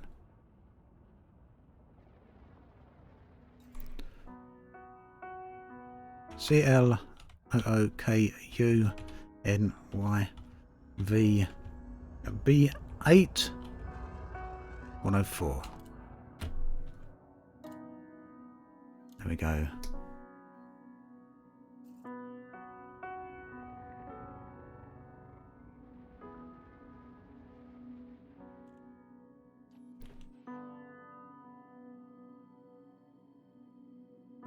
CLOOKUNYVB8 104. There we go.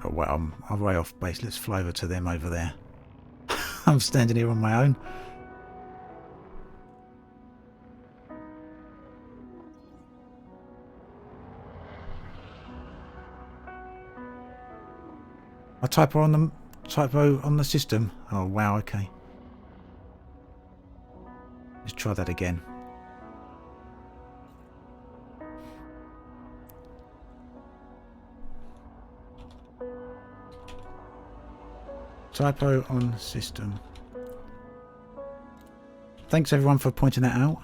Oh well, I'm way off base. Let's fly over to them over there. I'm standing here on my own. A typo on the system. Oh wow, okay. Let's try that again. Typo on system. Thanks everyone for pointing that out.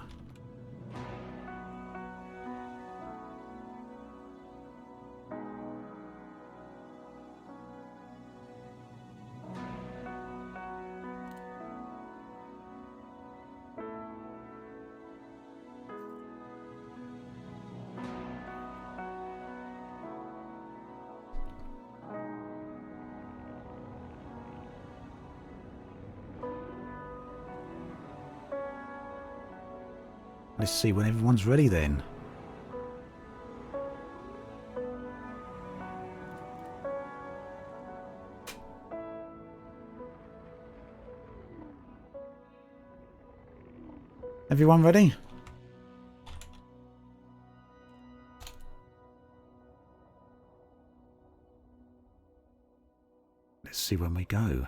Let's see when everyone's ready then. Everyone ready? Let's see when we go.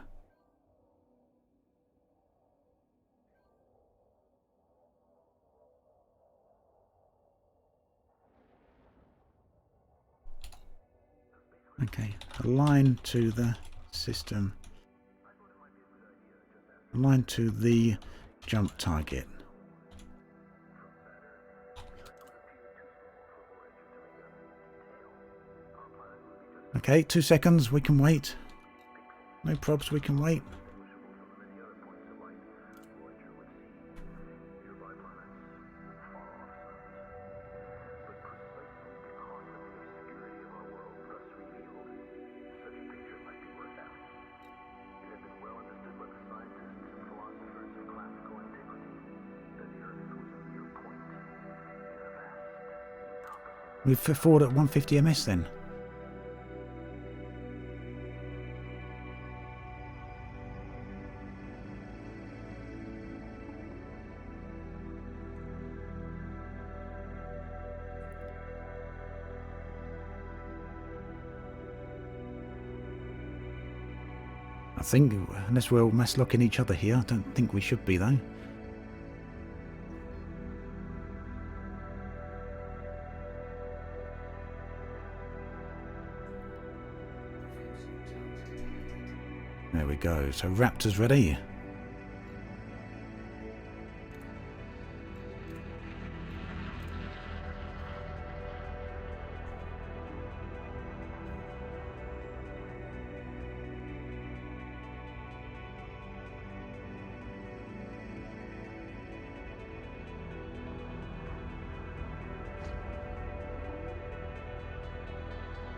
Okay, align to the system. Align to the jump target. Okay, 2 seconds, we can wait. No probs, we can wait. Move forward at 150 ms then. I think, unless we're all mass locking each other here, I don't think we should be though. There we go. So Raptor's ready.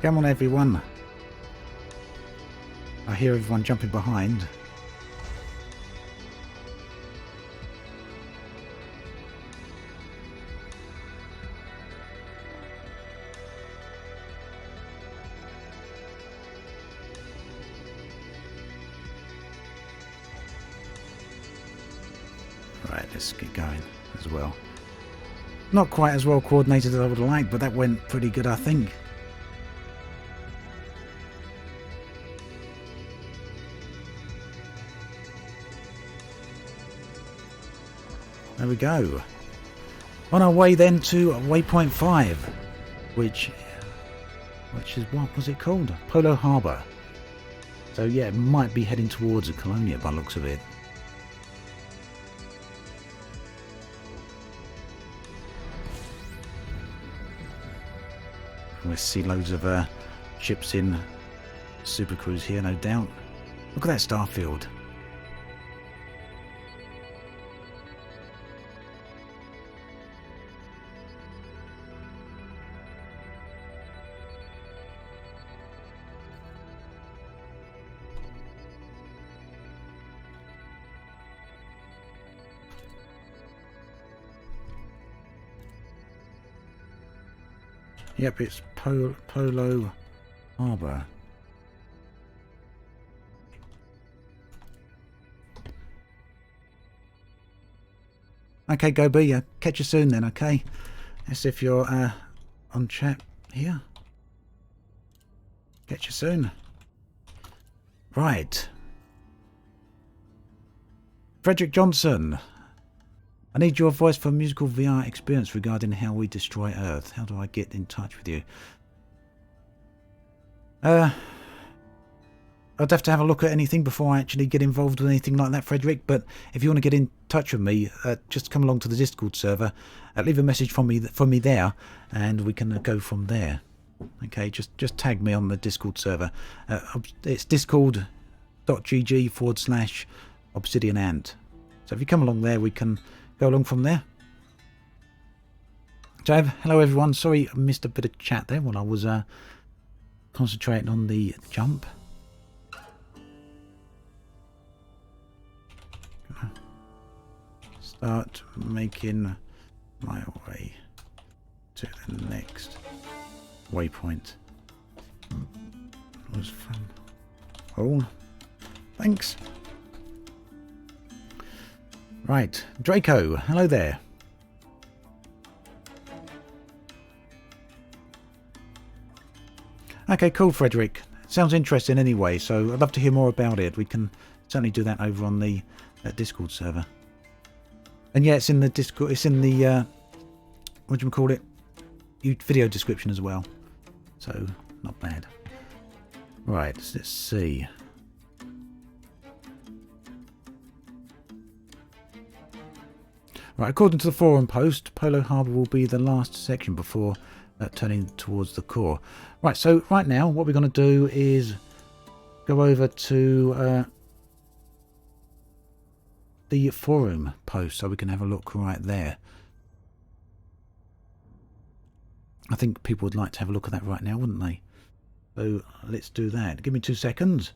Come on everyone. I hear everyone jumping behind. Right, let's get going as well. Not quite as well coordinated as I would have liked, but that went pretty good, I think. There we go. On our way then to Waypoint 5, which is, what was it called? Polo Harbour. So yeah, it might be heading towards Colonia by the looks of it. We see loads of ships in Super Cruise here, no doubt. Look at that starfield. Yep, it's Polo Harbour. Okay, go B. Catch you soon then, okay? As if you're on chat here. Catch you soon. Right. Frederick Johnson. I need your voice for a musical VR experience regarding how we destroy Earth. How do I get in touch with you? I'd have to have a look at anything before I actually get involved with anything like that, Frederick. But if you want to get in touch with me, just come along to the Discord server, leave a message from me there, and we can go from there. Okay, just tag me on the Discord server. It's discord.gg/obsidianant. So if you come along there, we can go along from there. Jav, hello everyone. Sorry I missed a bit of chat there when I was concentrating on the jump. Start making my way to the next waypoint. It was fun. Oh, thanks. Right, Draco, hello there. Okay, cool, Frederick. Sounds interesting anyway, so I'd love to hear more about it. We can certainly do that over on the Discord server. And yeah, it's in the Discord. It's in the what do you call it? Video description as well. So not bad. Right, let's see. Right, according to the forum post, Polo Harbour will be the last section before turning towards the core. Right, so right now what we're going to do is go over to the forum post so we can have a look right there. I think people would like to have a look at that right now, wouldn't they? So let's do that. Give me 2 seconds.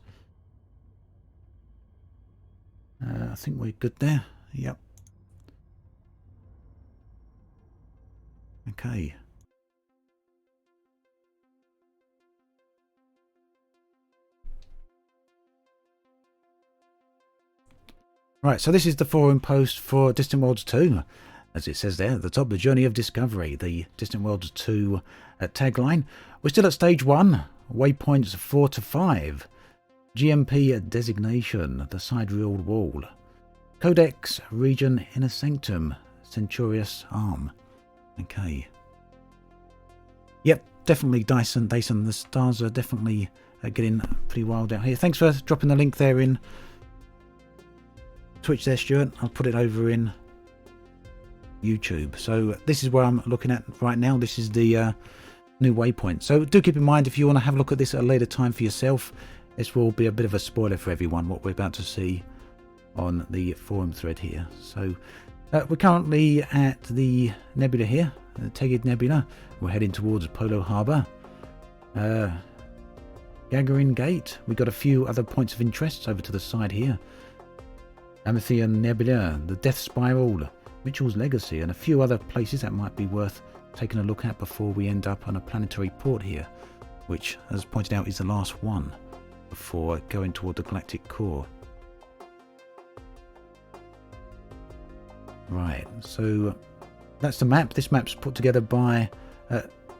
I think we're good there. Yep. Okay. Right, so this is the forum post for Distant Worlds 2. As it says there at the top, the journey of discovery, the Distant Worlds 2 tagline. We're still at stage 1, waypoints 4 to 5. GMP designation, the side-reeled wall. Codex, region, inner sanctum, Centurious arm. Okay. Yep, definitely Dyson. The stars are definitely getting pretty wild out here. Thanks for dropping the link there in Twitch there, Stuart. I'll put it over in YouTube. So this is where I'm looking at right now. This is the new waypoint. So do keep in mind, if you want to have a look at this at a later time for yourself, this will be a bit of a spoiler for everyone, what we're about to see on the forum thread here. So we're currently at the nebula here, the Tegid Nebula. We're heading towards Polo Harbour. Gagarin Gate. We've got a few other points of interest over to the side here. Amethyst Nebula, the Death Spiral, Mitchell's Legacy, and a few other places that might be worth taking a look at before we end up on a planetary port here, which, as pointed out, is the last one before going toward the galactic core. Right, so that's the map. This map's put together by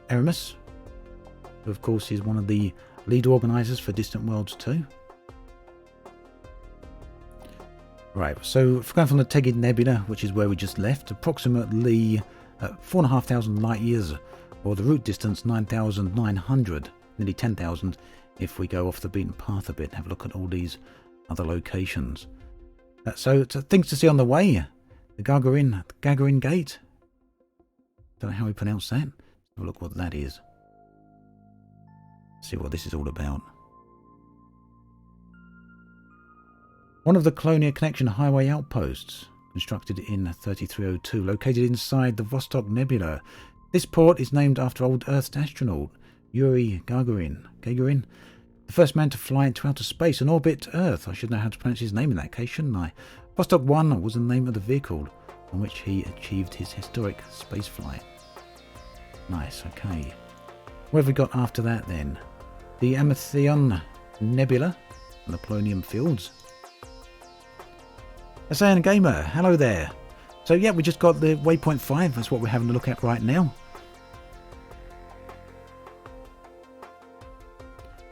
Aramis, who of course is one of the lead organisers for Distant Worlds 2. Right, so if we're going from the Tegid Nebula, which is where we just left, approximately 4,500 light years, or the route distance 9,900, nearly 10,000 if we go off the beaten path a bit and have a look at all these other locations. So things to see on the way. The Gagarin Gate. Don't know how we pronounce that. Have a look what that is. See what this is all about. One of the Colonia Connection Highway outposts, constructed in 3302, located inside the Vostok Nebula. This port is named after old Earth's astronaut, Yuri Gagarin, the first man to fly into outer space and orbit Earth. I should know how to pronounce his name in that case, shouldn't I? Vostok 1 was the name of the vehicle on which he achieved his historic spaceflight. Nice, okay. What have we got after that then? The Amethyst Nebula and the Polonium Fields. Asayan Gamer, hello there. So yeah, we just got the Waypoint 5, that's what we're having a look at right now.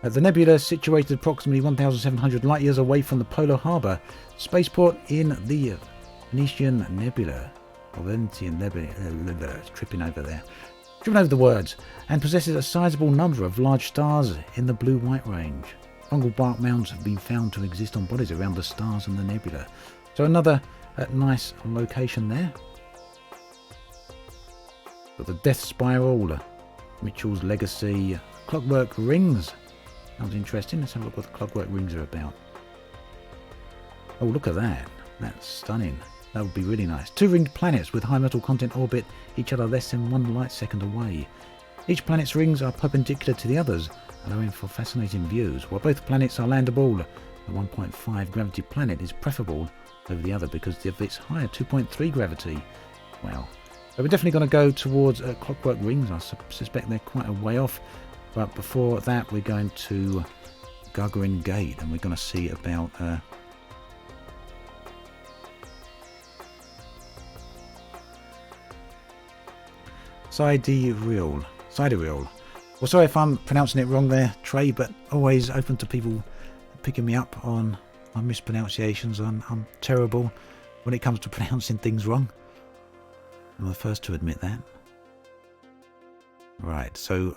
The nebula is situated approximately 1,700 light years away from the Polar Harbour spaceport in the Venetian Nebula. Or Venetian Nebula, tripping over the words, and possesses a sizable number of large stars in the blue-white range. fungal bark mounds have been found to exist on bodies around the stars and the nebula. So another nice location there. Got the Death Spiral, Mitchell's Legacy, Clockwork Rings. Sounds interesting. Let's have a look what the Clockwork Rings are about. Oh, look at that. That's stunning. That would be really nice. 2 ringed planets with high metal content orbit each other less than 1 light second away. Each planet's rings are perpendicular to the others, allowing for fascinating views. While both planets are landable, the 1.5 gravity planet is preferable over the other because of its higher 2.3 gravity. Wow. So we're definitely going to go towards Clockwork Rings. I suspect they're quite a way off. But before that, we're going to Gagarin Gate, and we're going to see about... Sidereal. Well, sorry if I'm pronouncing it wrong there, Trey, but always open to people picking me up on my mispronunciations. I'm terrible when it comes to pronouncing things wrong. I'm the first to admit that. Right, so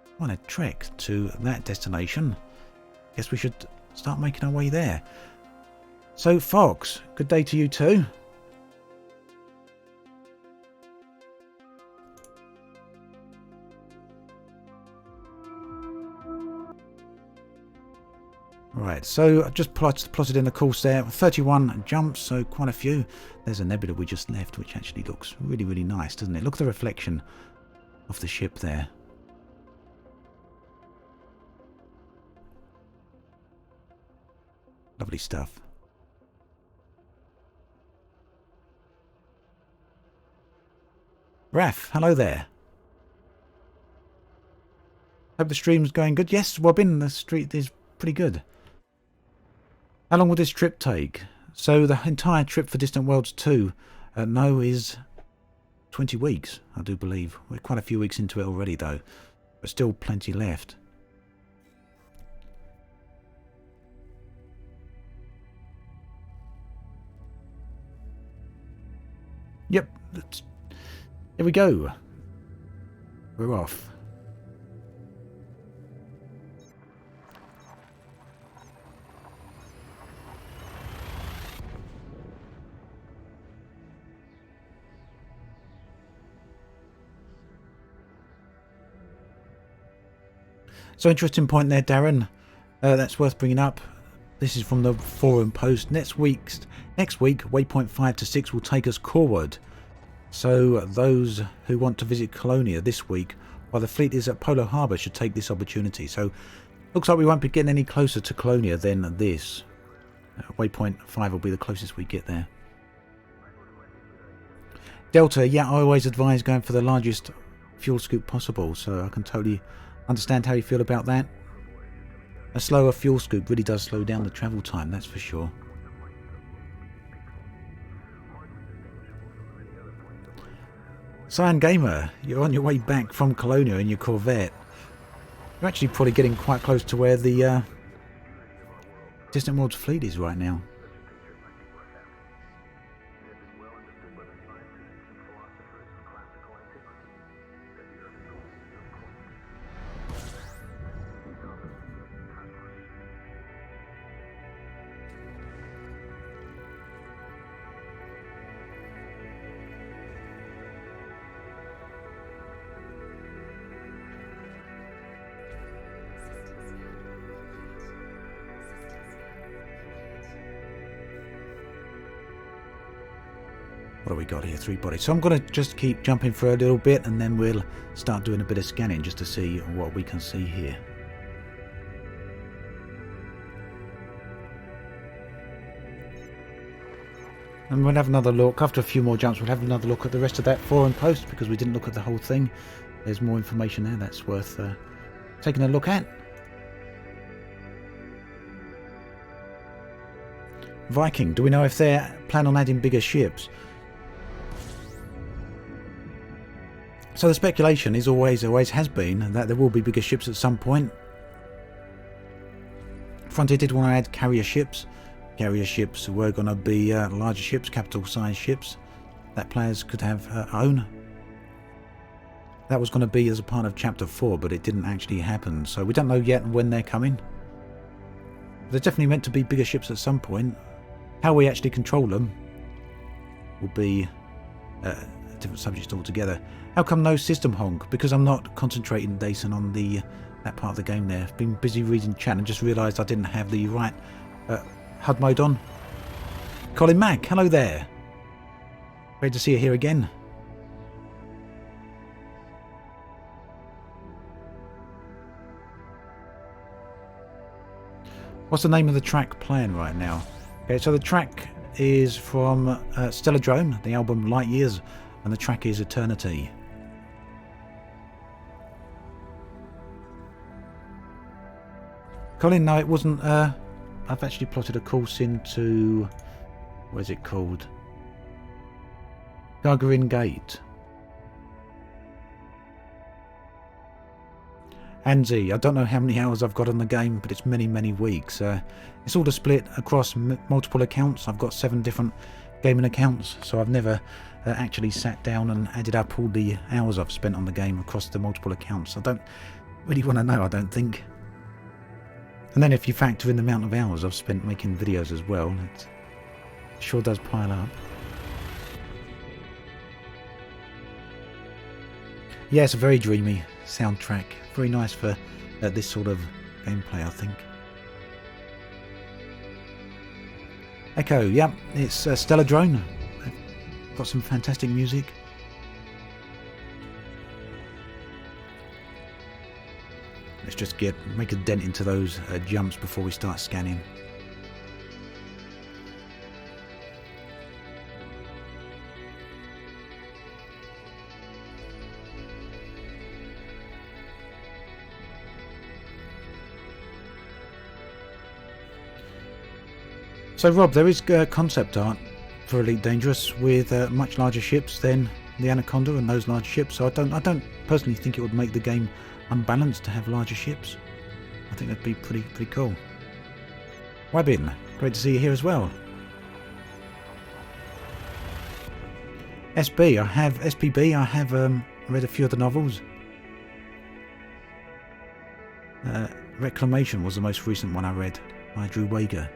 I want to trek to that destination. Guess we should start making our way there. So, Fox, good day to you too. Right, so I've just plotted in the course there. 31 jumps, so quite a few. There's a nebula we just left, which actually looks really, really nice, doesn't it? Look at the reflection of the ship there. Lovely stuff. Raf, hello there. Hope the stream's going good. Yes, Robin, the street is pretty good. How long will this trip take? So the entire trip for Distant Worlds 2, is 20 weeks, I do believe. We're quite a few weeks into it already, though. But still plenty left. Yep, here we go. We're off. So interesting point there, Darren. That's worth bringing up. This is from the forum post. Next week, Waypoint 5 to 6 will take us forward. So those who want to visit Colonia this week, while the fleet is at Polo Harbour, should take this opportunity. So looks like we won't be getting any closer to Colonia than this. Waypoint 5 will be the closest we get there. Delta, yeah, I always advise going for the largest fuel scoop possible, so I can totally understand how you feel about that. A slower fuel scoop really does slow down the travel time, that's for sure. Cyan Gamer, you're on your way back from Colonia in your Corvette. You're actually probably getting quite close to where the Distant Worlds fleet is right now. What have we got here? 3 bodies. So I'm going to just keep jumping for a little bit and then we'll start doing a bit of scanning just to see what we can see here. And we'll have another look. After a few more jumps, we'll have another look at the rest of that forum post because we didn't look at the whole thing. There's more information there that's worth taking a look at. Viking, do we know if they plan on adding bigger ships? So the speculation is always has been that there will be bigger ships at some point. Frontier did want to add carrier ships. Carrier ships were going to be larger ships, capital-sized ships that players could have own. That was going to be as a part of Chapter 4, but it didn't actually happen. So we don't know yet when they're coming. They're definitely meant to be bigger ships at some point. How we actually control them will be a different subject altogether. How come no system honk? Because I'm not concentrating, Dason, on that part of the game there. I've been busy reading chat and just realised I didn't have the right HUD mode on. Colin Mack, hello there. Great to see you here again. What's the name of the track playing right now? Okay, so the track is from Stellardrone, the album Light Years, and the track is Eternity. Colin, no, it wasn't. I've actually plotted a course into, what is it called? Gagarin Gate. Anzi, I don't know how many hours I've got on the game, but it's many, many weeks. It's all split across multiple accounts. I've got 7 different gaming accounts, so I've never actually sat down and added up all the hours I've spent on the game across the multiple accounts. I don't really want to know, I don't think. And then if you factor in the amount of hours I've spent making videos as well, it sure does pile up. Yeah, it's a very dreamy soundtrack. Very nice for this sort of gameplay, I think. Echo, yep, it's Stellardrone. Got some fantastic music. Let's just make a dent into those jumps before we start scanning. So Rob, there is concept art for Elite Dangerous with much larger ships than the Anaconda and those large ships. So I don't personally think it would make the game unbalanced to have larger ships. I think that'd be pretty cool. Wabin, great to see you here as well. SPB, I have read a few of the novels. Reclamation was the most recent one I read by Drew Wager.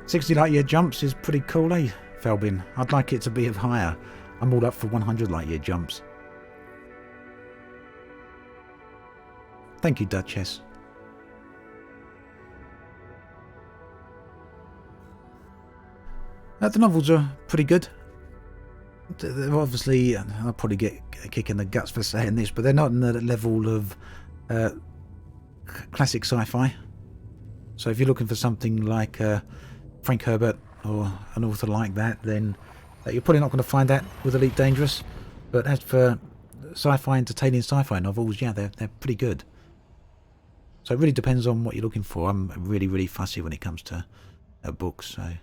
"60 light year jumps is pretty cool, eh, Felbin? I'd like it to be higher. I'm all up for 100 light year jumps." Thank you, Duchess. The novels are pretty good. They're obviously, I'll probably get a kick in the guts for saying this, but they're not in the level of classic sci-fi. So if you're looking for something like Frank Herbert or an author like that, then you're probably not going to find that with Elite Dangerous. But as for sci-fi, entertaining sci-fi novels, yeah, they're pretty good. So it really depends on what you're looking for. I'm really fussy when it comes to books. So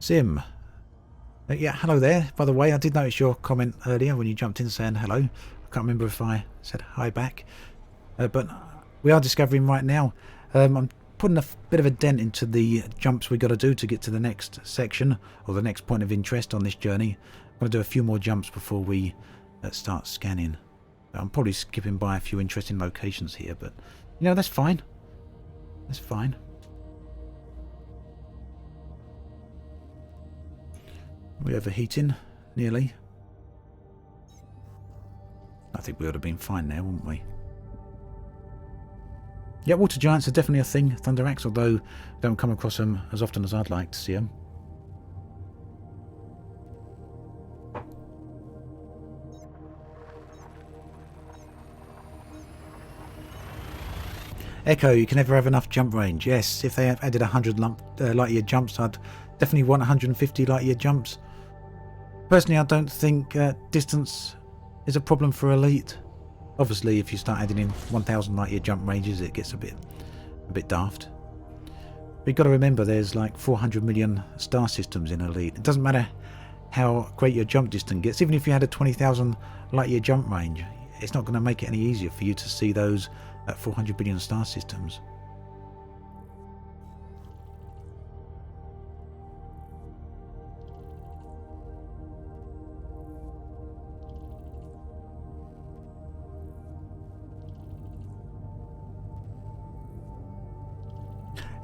Sim, yeah, hello there. By the way, I did notice your comment earlier when you jumped in saying hello. I can't remember if I said hi back, but we are discovering right now. I'm putting a bit of a dent into the jumps we've got to do to get to the next section or the next point of interest on this journey. I'm going to do a few more jumps before we start scanning. I'm probably skipping by a few interesting locations here, but you know, that's fine. That's fine. We're overheating, nearly. I think we would have been fine there, wouldn't we? Yeah, water giants are definitely a thing, Thunderax, although I don't come across them as often as I'd like to see them. Echo, you can never have enough jump range. Yes, if they have added 100 light year jumps, I'd definitely want 150 light year jumps. Personally, I don't think distance is a problem for Elite. Obviously, if you start adding in 1,000 light year jump ranges, it gets a bit daft. But you've got to remember, there's like 400 million star systems in Elite. It doesn't matter how great your jump distance gets. Even if you had a 20,000 light year jump range, it's not going to make it any easier for you to see those 400 billion star systems.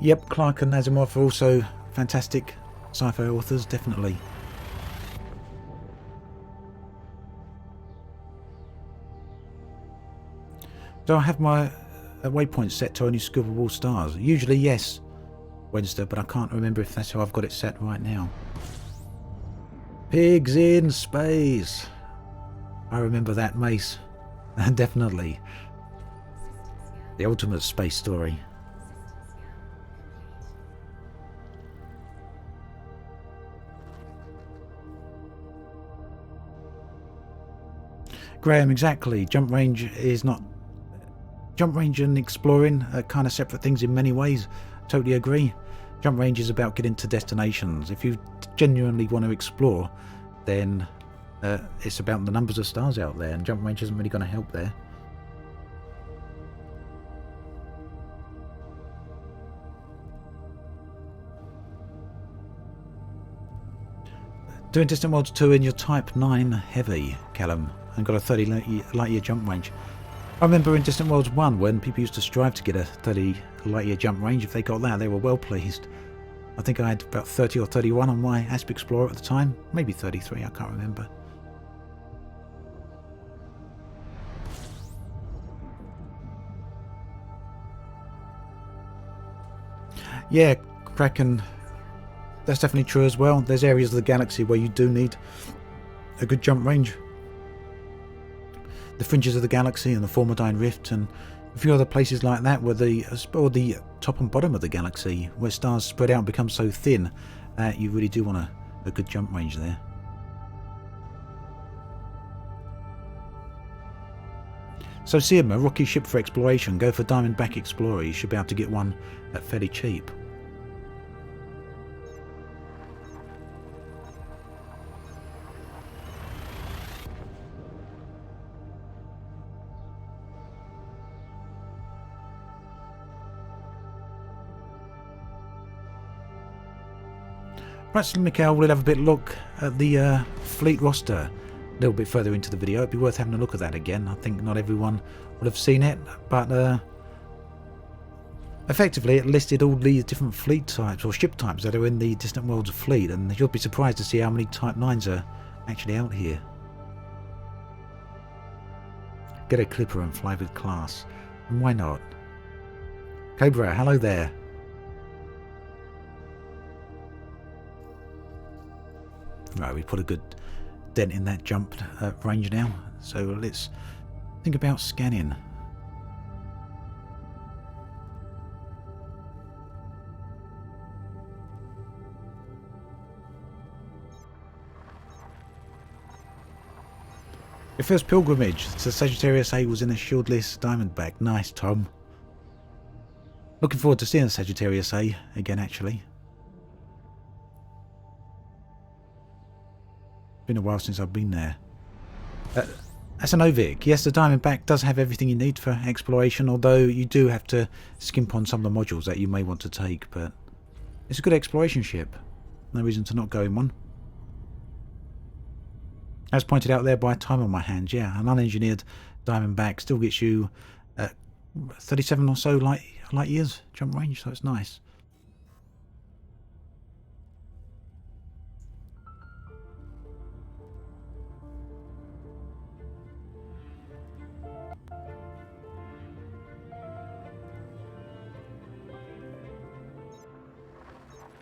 Yep, Clarke and Asimov are also fantastic sci-fi authors, definitely. Do I have my waypoint set to only scribbleable stars? Usually yes, Wednesday, but I can't remember if that's how I've got it set right now. Pigs in space. I remember that, Mace. Definitely. The ultimate space story. Graham, exactly. Jump range is not... Jump range and exploring are kind of separate things in many ways. Totally agree. Jump range is about getting to destinations. If you genuinely want to explore, then it's about the numbers of stars out there, and jump range isn't really going to help there. Doing Distant Worlds 2 in your Type 9 Heavy, Callum, and got a 30 light year jump range. I remember in Distant Worlds 1 when people used to strive to get a 30 light year jump range. If they got that, they were well pleased. I think I had about 30 or 31 on my Asp Explorer at the time. Maybe 33, I can't remember. Yeah, Kraken, that's definitely true as well. There's areas of the galaxy where you do need a good jump range. The fringes of the galaxy and the Formidine Rift and a few other places like that where the top and bottom of the galaxy, where stars spread out and become so thin that you really do want a good jump range there. So Sim, a rocky ship for exploration. Go for Diamondback Explorer. You should be able to get one fairly cheap. Right, so Mikhail, we'll have a bit look at the fleet roster a little bit further into the video. It'd be worth having a look at that again. I think not everyone would have seen it, but effectively it listed all these different fleet types or ship types that are in the Distant Worlds fleet, and you'll be surprised to see how many Type 9s are actually out here. Get a Clipper and fly with class. And why not? Cobra, hello there. Right, we put a good dent in that jump range now, so let's think about scanning. Your first pilgrimage to Sagittarius A was in a shieldless Diamondback. Nice, Tom. Looking forward to seeing Sagittarius A again, actually. Been a while since I've been there. That's an Ovic. Yes, the Diamondback does have everything you need for exploration, although you do have to skimp on some of the modules that you may want to take, but it's a good exploration ship. No reason to not go in one. As pointed out there by time on my hands, yeah, an unengineered Diamondback still gets you 37 or so light years jump range, so it's nice.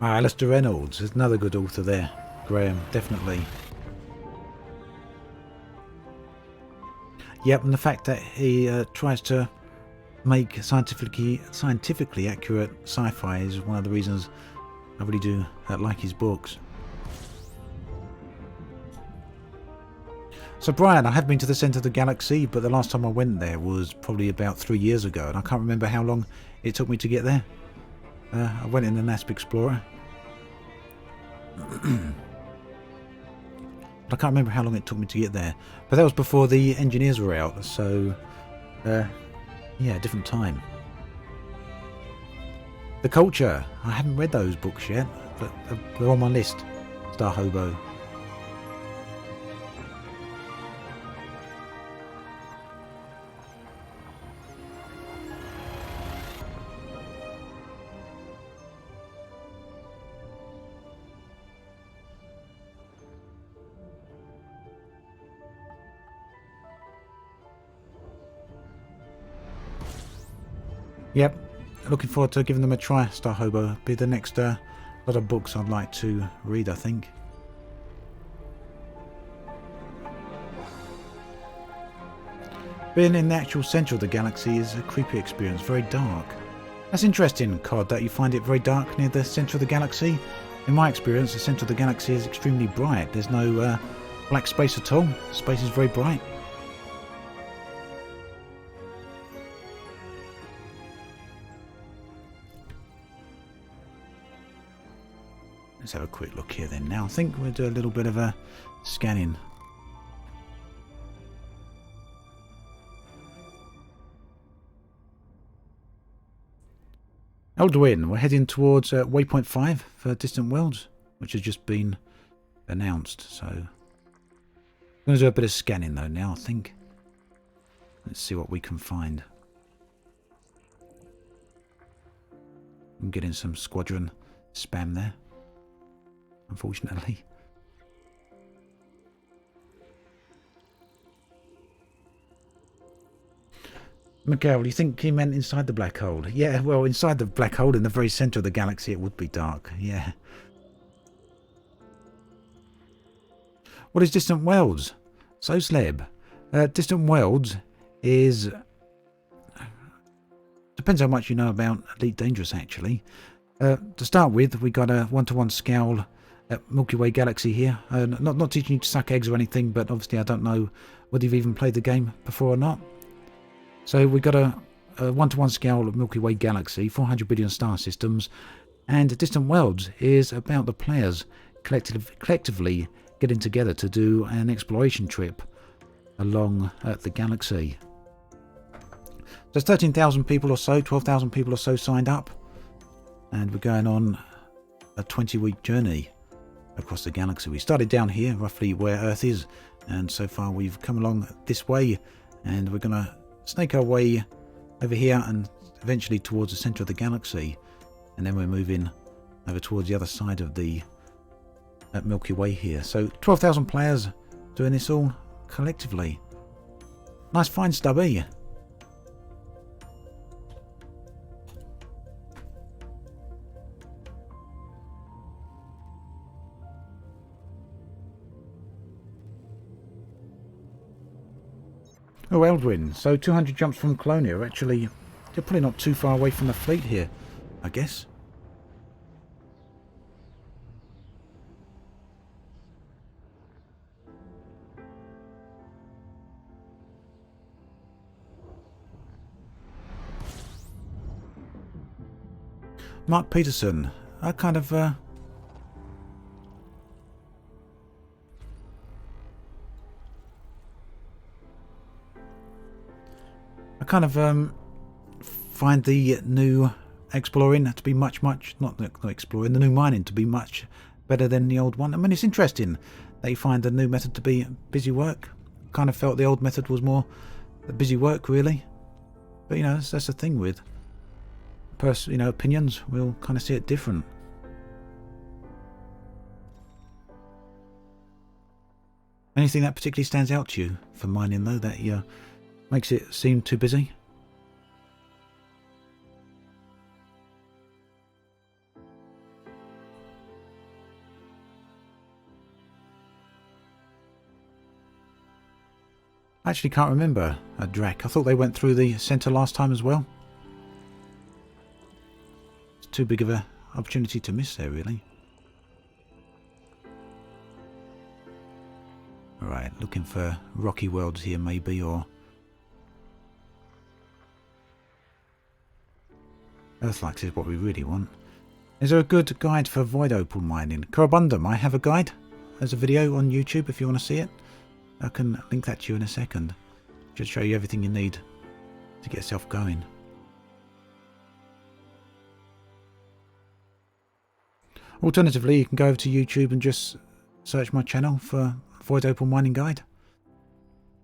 Alistair Reynolds, there's another good author there. Graham, definitely. Yep, and the fact that he tries to make scientifically accurate sci-fi is one of the reasons I really do like his books. So Brian, I have been to the centre of the galaxy, but the last time I went there was probably about 3 years ago, and I can't remember how long it took me to get there. I went in an Asp Explorer. I can't remember how long it took me to get there, but that was before the engineers were out, so yeah, different time. The Culture, I haven't read those books yet, but they're on my list. Star Hobo. Yep, looking forward to giving them a try, Star Hobo. Be the next lot of books I'd like to read, I think. Being in the actual centre of the galaxy is a creepy experience, very dark. That's interesting, Cod, that you find it very dark near the centre of the galaxy. In my experience, the centre of the galaxy is extremely bright. There's no black space at all. Space is very bright. Let's have a quick look here then. Now I think we'll do a little bit of a scanning. Alduin, we're heading towards Waypoint 5 for Distant Worlds, which has just been announced. So I'm going to do a bit of scanning though now, I think. Let's see what we can find. I'm getting some squadron spam there, unfortunately. Miguel, you think he meant inside the black hole? Yeah, well, inside the black hole in the very centre of the galaxy it would be dark, yeah. What is Distant Worlds? So Sleb. Distant Worlds is... depends how much you know about Elite Dangerous, actually. To start with, we got a one-to-one scale at Milky Way Galaxy here. Not teaching you to suck eggs or anything, but obviously I don't know whether you've even played the game before or not. So we got a one-to-one scale of Milky Way Galaxy, 400 billion star systems, and Distant Worlds is about the players collectively getting together to do an exploration trip along the galaxy. There's 13,000 people or so, 12,000 people or so signed up, and we're going on a 20-week journey across the galaxy. We started down here, roughly where Earth is, and so far we've come along this way, and we're going to snake our way over here and eventually towards the centre of the galaxy, and then we're moving over towards the other side of the Milky Way here. So 12,000 players doing this all collectively. Nice find, Stubby. Oh, Eldwin. So 200 jumps from Colonia. Actually, you're probably not too far away from the fleet here, I guess. Mark Peterson. I kind of... find the new exploring to be much, not exploring, the new mining to be much better than the old one. I mean, it's interesting that you find the new method to be busy work. Kind of felt the old method was more busy work, really. But, you know, that's the thing with opinions. We'll kind of see it different. Anything that particularly stands out to you for mining, though, that makes it seem too busy? I actually can't remember a Drac. I thought they went through the centre last time as well. It's too big of an opportunity to miss there, really. Alright, looking for rocky worlds here maybe, or Earth-like is what we really want. Is there a good guide for void opal mining? Corabundum, I have a guide. There's a video on YouTube if you want to see it. I can link that to you in a second. Just show you everything you need to get yourself going. Alternatively, you can go over to YouTube and just search my channel for Void Opal Mining Guide.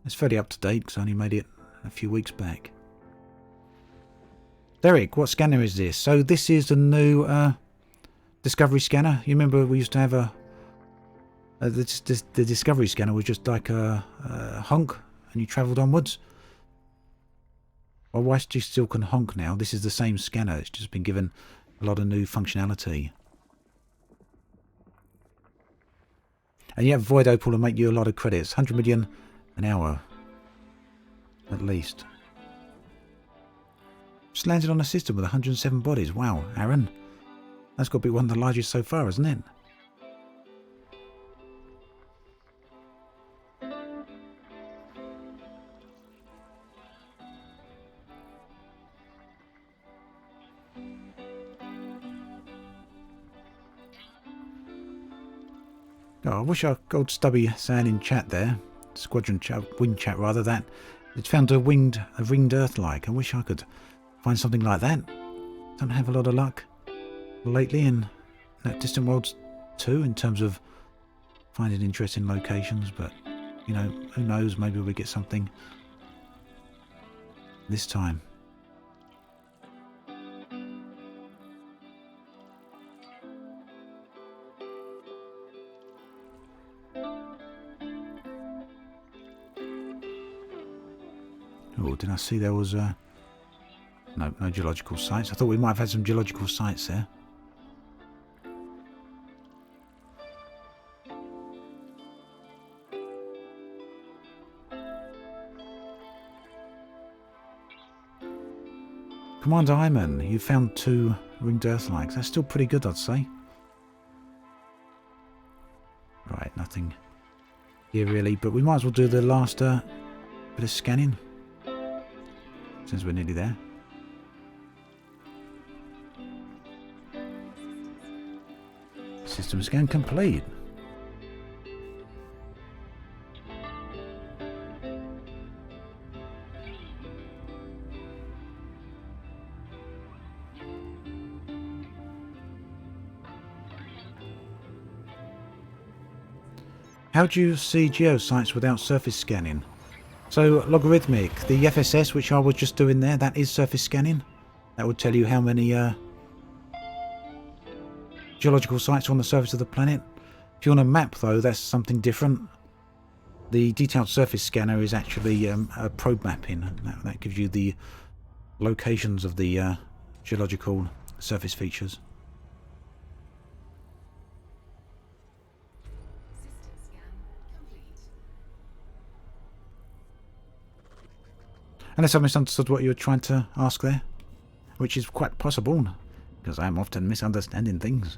It's fairly up to date because I only made it a few weeks back. Derek, what scanner is this? So this is the new Discovery scanner. You remember we used to have the Discovery scanner was just like a honk and you travelled onwards. Well, why she still can honk now? This is the same scanner. It's just been given a lot of new functionality. And you have Void Opal to make you a lot of credits. 100 million an hour. At least. Just landed on a system with 107 bodies. Wow, Aaron. That's got to be one of the largest so far, isn't it? Oh, I wish our old Stubby saying in chat there, squadron chat, wing chat rather, that it's found a ringed Earth-like. I wish I could find something like that. Don't have a lot of luck lately in Distant Worlds 2 in terms of finding interesting locations, but you know, who knows, maybe we get something this time. Oh, did I see there was no geological sites? I thought we might have had some geological sites there. Commander Hyman, you found 2 ringed Earth-likes. That's still pretty good, I'd say. Right, nothing here really, but we might as well do the last bit of scanning, since we're nearly there. System scan complete. How do you see geosites without surface scanning? So, logarithmic, the FSS, which I was just doing there, that is surface scanning. That would tell you how many geological sites are on the surface of the planet. If you want a map, though, that's something different. The detailed surface scanner is actually a probe mapping. That gives you the locations of the geological surface features. Unless I misunderstood what you were trying to ask there, which is quite possible, because I am often misunderstanding things.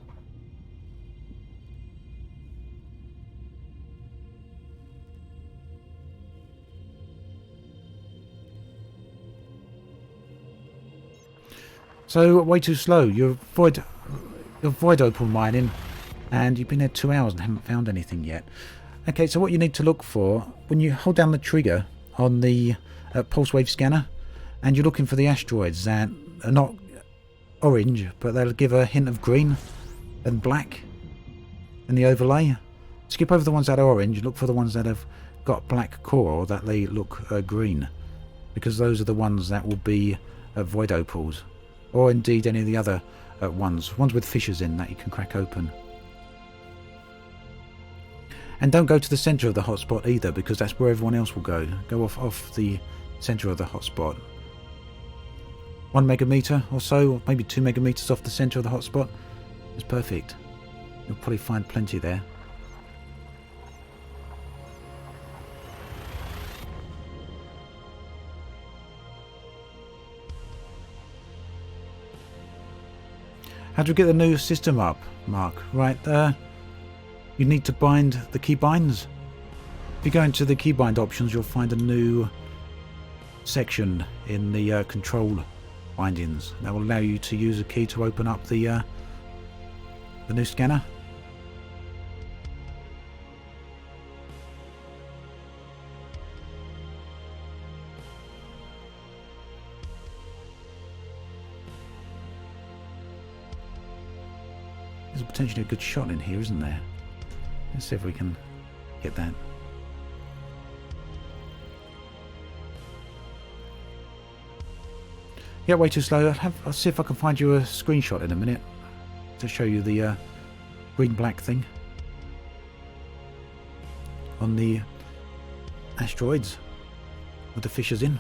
So, way too slow. You're void opal mining, and you've been there 2 hours and haven't found anything yet. Okay, so what you need to look for, when you hold down the trigger on the pulse wave scanner, and you're looking for the asteroids that are not orange, but they'll give a hint of green and black in the overlay. Skip over the ones that are orange, look for the ones that have got black core, or that they look green, because those are the ones that will be void opals, or indeed any of the other ones with fissures in that you can crack open. And don't go to the centre of the hotspot either, because that's where everyone else will go. Go off the centre of the hotspot. 1 megametre or so, or maybe 2 megametres off the centre of the hotspot is perfect. You'll probably find plenty there. How do we get the new system up, Mark? Right, you need to bind the keybinds. If you go into the keybind options, you'll find a new section in the control bindings that will allow you to use a key to open up the new scanner. There's potentially a good shot in here, isn't there? Let's see if we can get that. Yeah, way too slow. I'll see if I can find you a screenshot in a minute to show you the green-black thing on the asteroids with the fissures in.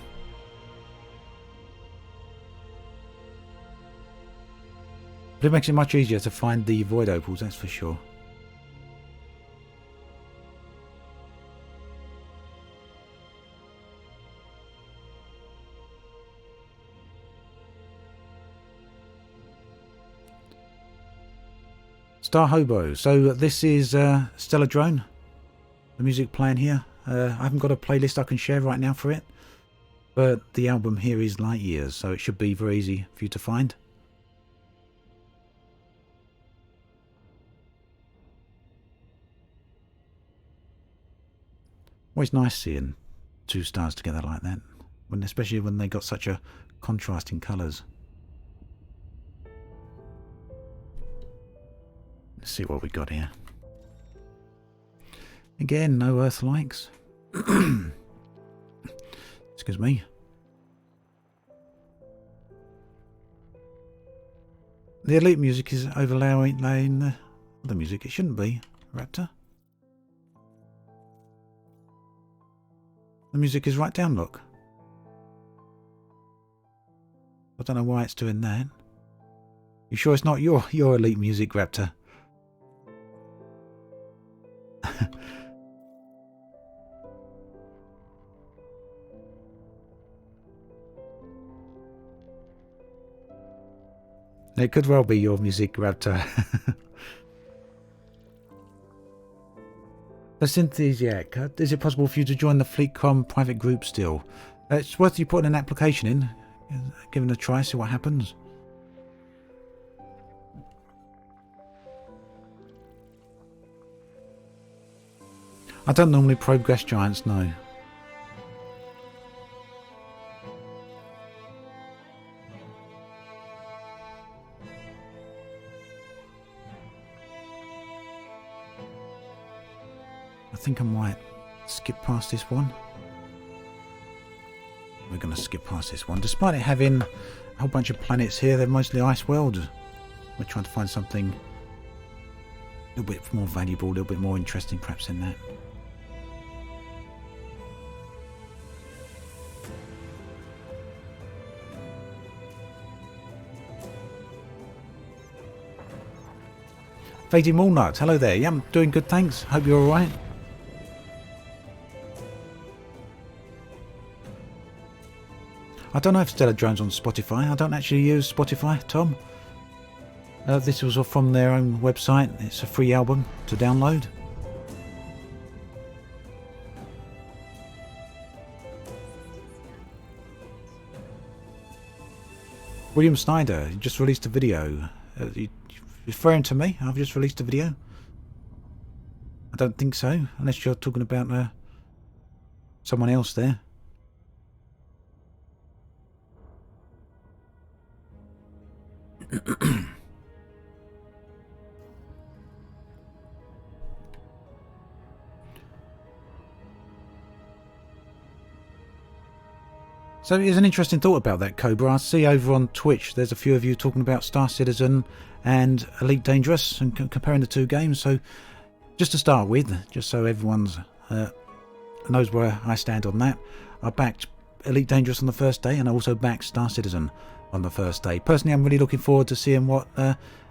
But it makes it much easier to find the void opals, that's for sure. Star Hobo. So this is Stellardrone. The music playing here. I haven't got a playlist I can share right now for it. But the album here is Light Years, so it should be very easy for you to find. Always nice seeing two stars together like that, especially when they got such a contrast in colours. Let's see what we got here. Again, no Earth likes. Excuse me. The elite music is overlaying the music. It shouldn't be, Raptor. The music is right down, look. I don't know why it's doing that. You sure it's not your elite music, Raptor? It could well be your music, Raptor. The Synthesiac. Is it possible for you to join the FleetCom private group still? It's worth you putting an application in. Give it a try, see what happens. I don't normally probe gas giants, no. I think I might skip past this one. We're going to skip past this one. Despite it having a whole bunch of planets here, they're mostly ice worlds. We're trying to find something a little bit more valuable, a little bit more interesting perhaps than that. Fading Walnut, hello there. Yeah, I'm doing good, thanks. Hope you're alright. I don't know if Stellardrone's on Spotify. I don't actually use Spotify, Tom. This was from their own website. It's a free album to download. William Snyder just released a video. You referring to me? I've just released a video? I don't think so, unless you're talking about someone else there. So here's an interesting thought about that, Cobra. I see over on Twitch there's a few of you talking about Star Citizen and Elite Dangerous and comparing the two games. So just to start with, just so everyone knows where I stand on that, I backed Elite Dangerous on the first day and I also backed Star Citizen on the first day. Personally, I'm really looking forward to seeing what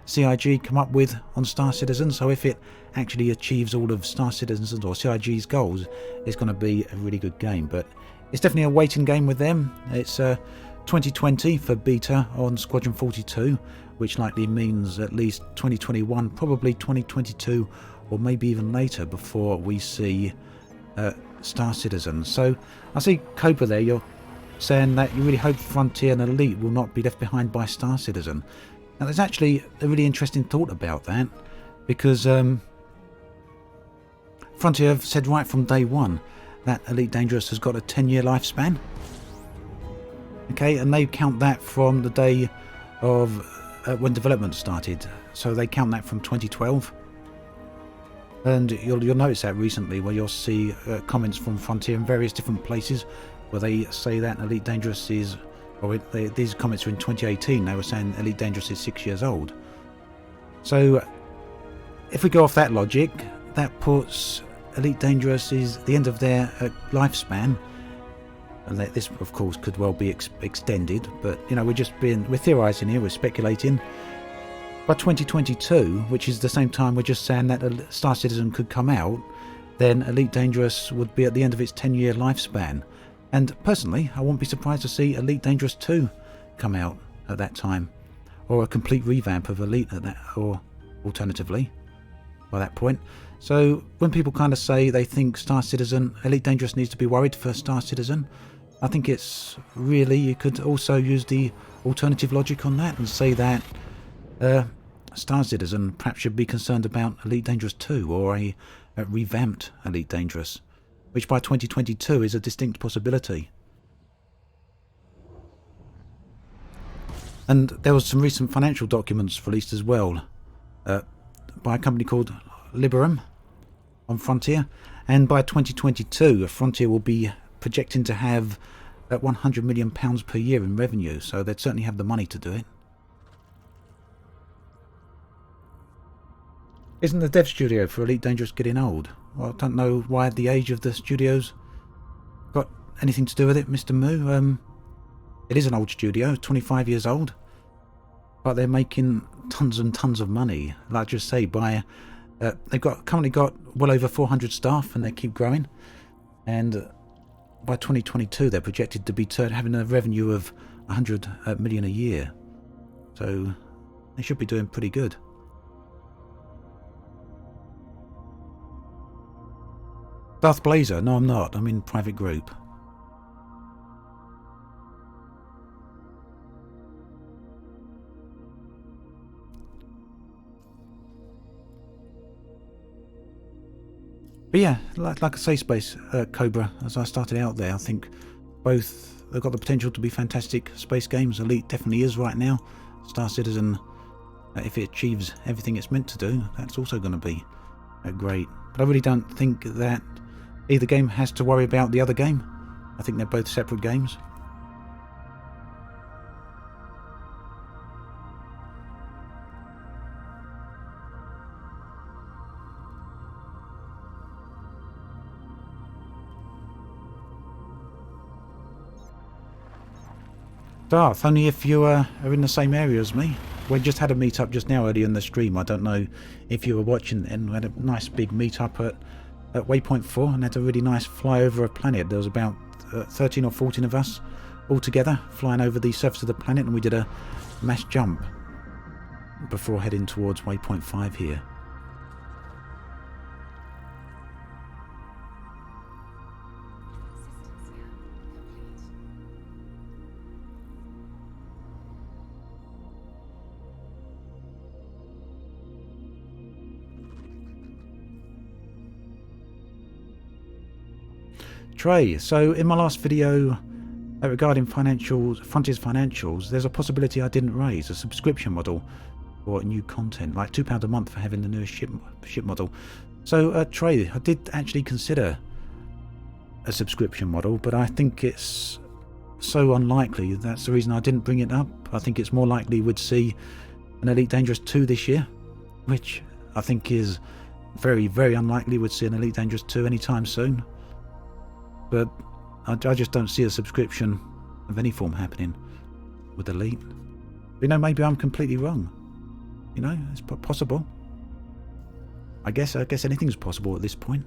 CIG come up with on Star Citizen. So if it actually achieves all of Star Citizen's or CIG's goals, it's going to be a really good game. But it's definitely a waiting game with them. It's 2020 for beta on Squadron 42, which likely means at least 2021, probably 2022, or maybe even later before we see Star Citizen. So I see Cobra there, you're saying that you really hope Frontier and Elite will not be left behind by Star Citizen. Now there's actually a really interesting thought about that, because Frontier have said right from day one that Elite Dangerous has got a 10-year lifespan. Okay, and they count that from the day of when development started. So they count that from 2012. And you'll notice that recently, where you'll see comments from Frontier in various different places where they say that Elite Dangerous is, or these comments are in 2018, they were saying Elite Dangerous is 6 years old. So if we go off that logic, that puts Elite Dangerous is the end of their lifespan, and that this of course could well be extended, but you know, we're theorising here, we're speculating. by 2022, which is the same time we're just saying that Star Citizen could come out, then Elite Dangerous would be at the end of its 10-year lifespan. And personally, I wouldn't be surprised to see Elite Dangerous 2 come out at that time, or a complete revamp of Elite at that, or alternatively, by that point. So when people kind of say they think Star Citizen, Elite Dangerous needs to be worried for Star Citizen, I think it's really, you could also use the alternative logic on that and say that Star Citizen perhaps should be concerned about Elite Dangerous 2 or a revamped Elite Dangerous, which by 2022 is a distinct possibility. And there was some recent financial documents released as well by a company called Liberum on Frontier, and by 2022 Frontier will be projecting to have £100 million per year in revenue, so they'd certainly have the money to do it. Isn't the dev studio for Elite Dangerous getting old? Well, I don't know why the age of the studios got anything to do with it, Mr. Moo. It is an old studio, 25 years old, but they're making tons and tons of money. Like I just say, by they've currently got well over 400 staff, and they keep growing. And by 2022, they're projected to be having a revenue of 100 million a year. So they should be doing pretty good. Darth Blazer? No, I'm not. I'm in private group. But yeah, like I say, Space Cobra, as I started out there, I think both have got the potential to be fantastic space games. Elite definitely is right now. Star Citizen, if it achieves everything it's meant to do, that's also going to be great. But I really don't think that either game has to worry about the other game. I think they're both separate games. Darth, only if you are in the same area as me. We just had a meet-up just now earlier in the stream. I don't know if you were watching, and we had a nice big meet-up at Waypoint 4 and had a really nice fly over a planet. There was about 13 or 14 of us all together flying over the surface of the planet, and we did a mass jump before heading towards Waypoint 5 here. Trey, so in my last video regarding Frontier's financials, there's a possibility I didn't raise a subscription model for new content, like £2 a month for having the newest ship model. So Trey, I did actually consider a subscription model, but I think it's so unlikely. That's the reason I didn't bring it up. I think it's more likely we'd see an Elite Dangerous 2 this year, which I think is very, very unlikely we'd see an Elite Dangerous 2 anytime soon. But I just don't see a subscription of any form happening with Elite. You know, maybe I'm completely wrong. You know, it's possible. I guess anything's possible at this point.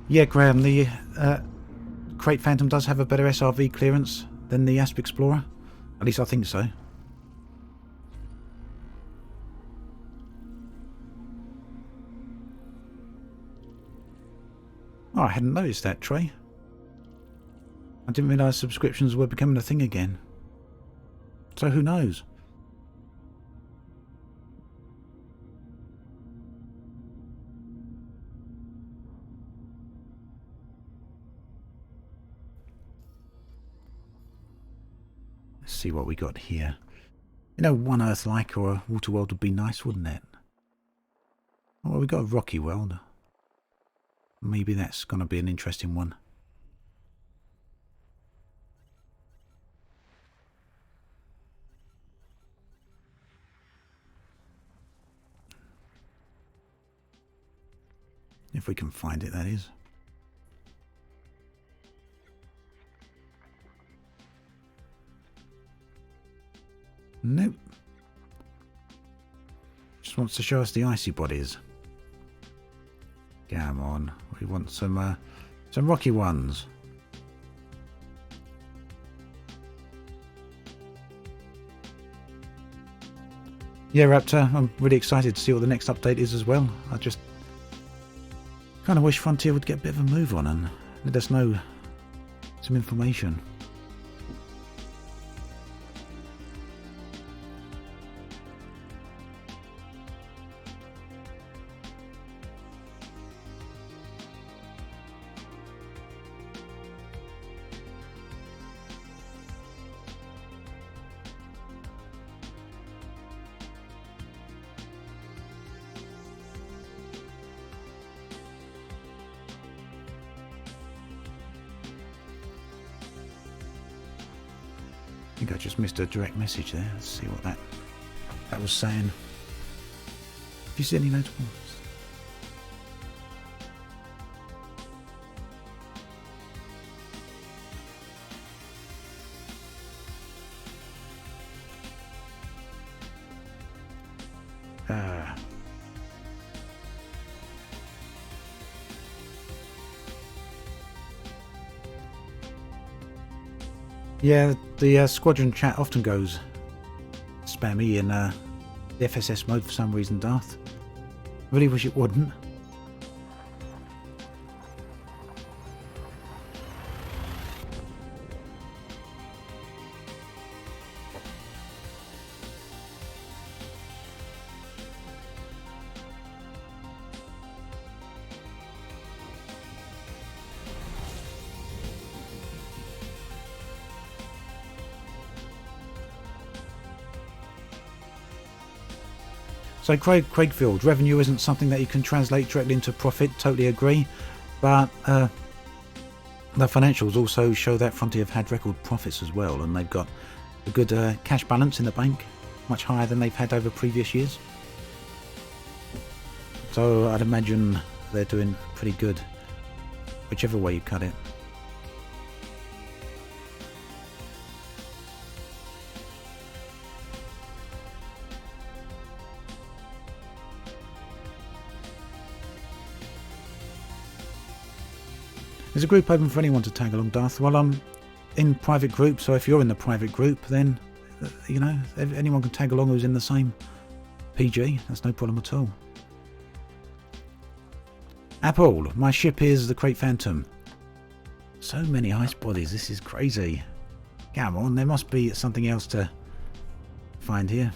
Yeah, Graham, the Crate Phantom does have a better SRV clearance than the Asp Explorer. At least I think so. Oh, I hadn't noticed that, Trey. I didn't realise subscriptions were becoming a thing again. So who knows? see what we got here. You know, one Earth-like or a water world would be nice, wouldn't it? Well, we got a rocky world. Maybe that's going to be an interesting one. If we can find it, that is. Nope. Just wants to show us the icy bodies. Come on. We want some rocky ones. Yeah, Raptor, I'm really excited to see what the next update is as well. I just kind of wish Frontier would get a bit of a move on and let us know some information. I think I just missed a direct message there. Let's see what that was saying. Do you see any notables? Yeah, the squadron chat often goes spammy in the FSS mode for some reason, Darth. I really wish it wouldn't. So Craigfield, revenue isn't something that you can translate directly into profit, totally agree, but the financials also show that Frontier have had record profits as well, and they've got a good cash balance in the bank, much higher than they've had over previous years. So I'd imagine they're doing pretty good, whichever way you cut it. There's a group open for anyone to tag along, Darth. Well, I'm in private group, so if you're in the private group, then, you know, anyone can tag along who's in the same PG. That's no problem at all. Apple, my ship is the Crate Phantom. So many ice bodies, this is crazy. Come on, there must be something else to find here.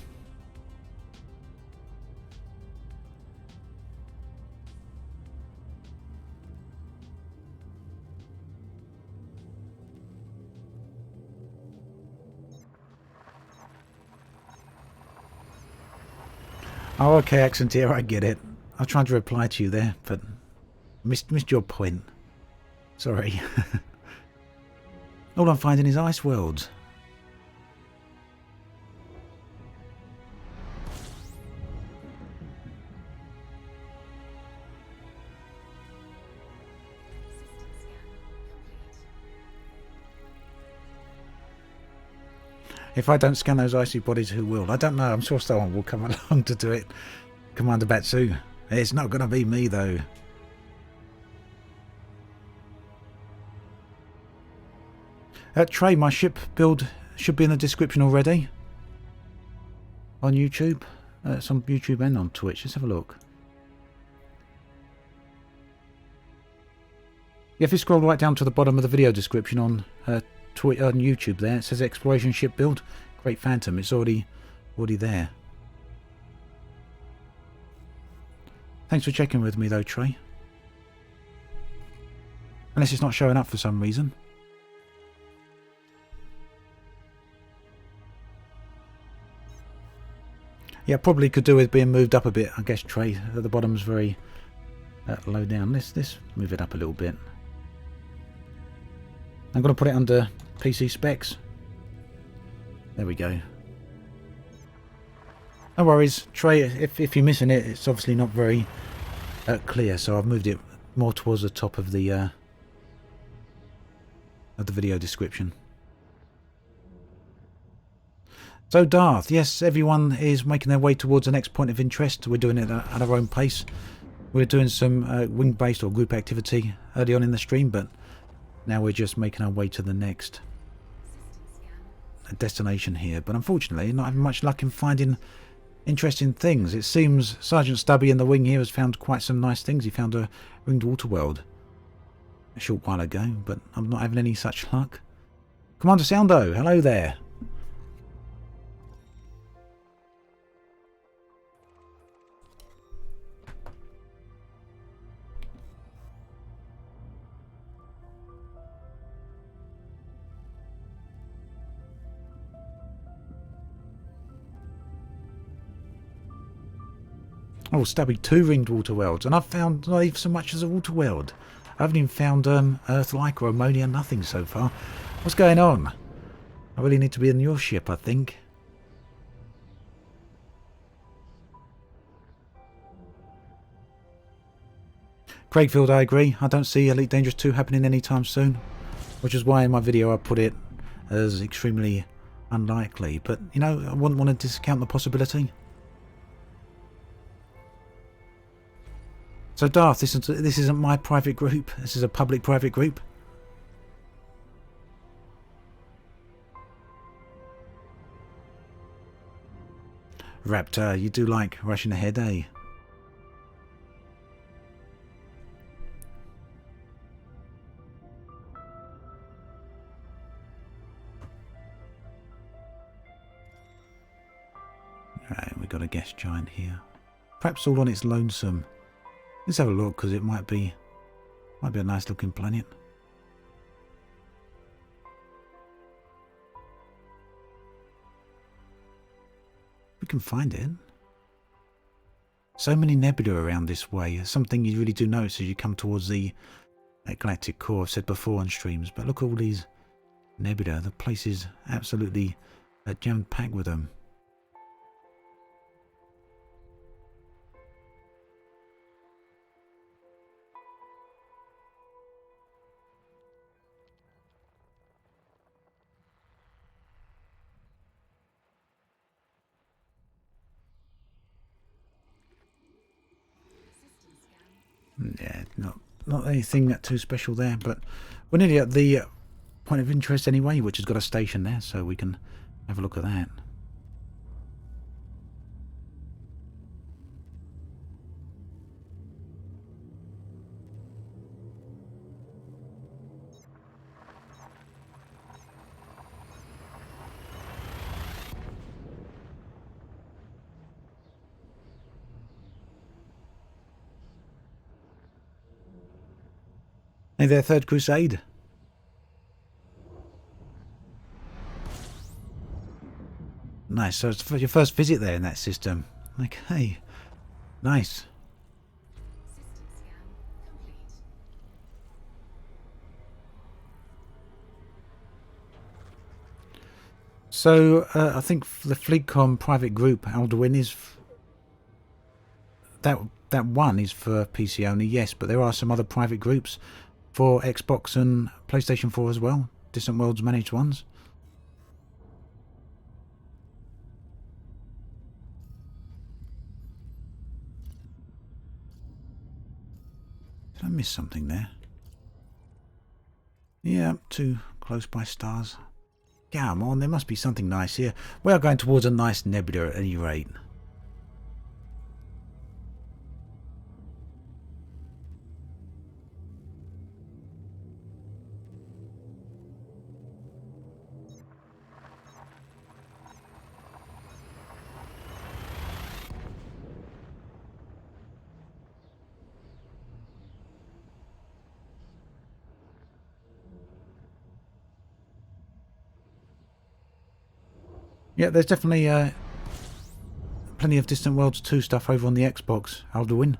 Oh, okay, accent here, I get it. I tried to reply to you there, but missed your point. Sorry. All I'm finding is ice worlds. If I don't scan those icy bodies, who will? I don't know. I'm sure someone will come along to do it. Commander Batsu. It's not going to be me, though. Trey, my ship build should be in the description already. On YouTube. It's on YouTube and on Twitch. Let's have a look. If you scroll right down to the bottom of the video description on on YouTube there, it says exploration ship build, Crate Phantom. It's already there. Thanks for checking with me though, Trey. Unless it's not showing up for some reason. Yeah, probably could do with being moved up a bit. I guess tray at the bottom's very low down. Let's move it up a little bit. I'm going to put it under PC specs. There we go. No worries, tray. If you're missing it, it's obviously not very clear. So I've moved it more towards the top of the video description. So Darth, yes, everyone is making their way towards the next point of interest. We're doing it at our own pace. We're doing some wing-based or group activity early on in the stream, but now we're just making our way to the next destination here. But unfortunately, not having much luck in finding interesting things. It seems Sergeant Stubby in the wing here has found quite some nice things. He found a ringed water world a short while ago, but I'm not having any such luck. Commander Soundo, hello there. Oh, Stubby, 2 ringed water worlds, and I've found not even so much as a water world. I haven't even found Earth-like or ammonia, nothing so far. What's going on? I really need to be in your ship, I think. Craigfield, I agree. I don't see Elite Dangerous 2 happening anytime soon, which is why in my video I put it as extremely unlikely. But, you know, I wouldn't want to discount the possibility. So Darth, this isn't my private group. This is a public private group. Raptor, you do like rushing ahead, eh? Right, we've got a gas giant here. Perhaps all on its lonesome. Let's have a look, because it might be a nice looking planet. We can find it. So many nebula around this way. Something you really do notice as you come towards the galactic core. I've said before on streams, but look at all these nebula. The place is absolutely jam-packed with them. Yeah, not anything too special there, but we're nearly at the point of interest anyway, which has got a station there, so we can have a look at that. Hey there, Third Crusade. Nice, so it's your first visit there in that system. Okay, nice. So, I think the Fleetcom private group, Alduin, is... That one is for PC only, yes, but there are some other private groups for Xbox and PlayStation 4 as well. Distant Worlds managed ones. Did I miss something there? Yeah, too close by stars. Come on, there must be something nice here. We are going towards a nice nebula at any rate. Yeah, there's definitely plenty of Distant Worlds 2 stuff over on the Xbox, Alduin.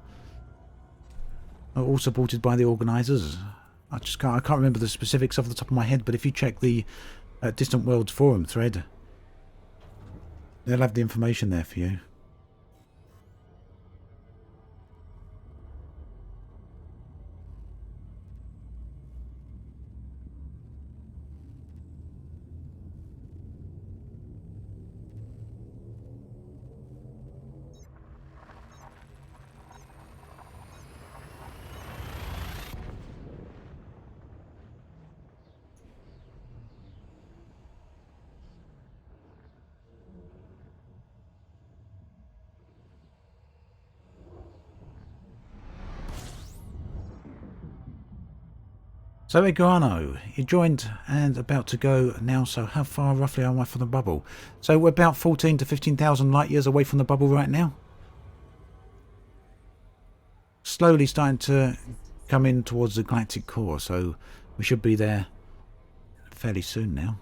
All supported by the organisers. I can't remember the specifics off the top of my head, but if you check the Distant Worlds forum thread, they'll have the information there for you. So Iguano, you joined and about to go now, so how far roughly am I from the bubble? So we're about 14 to 15,000 light years away from the bubble right now. Slowly starting to come in towards the galactic core, so we should be there fairly soon now.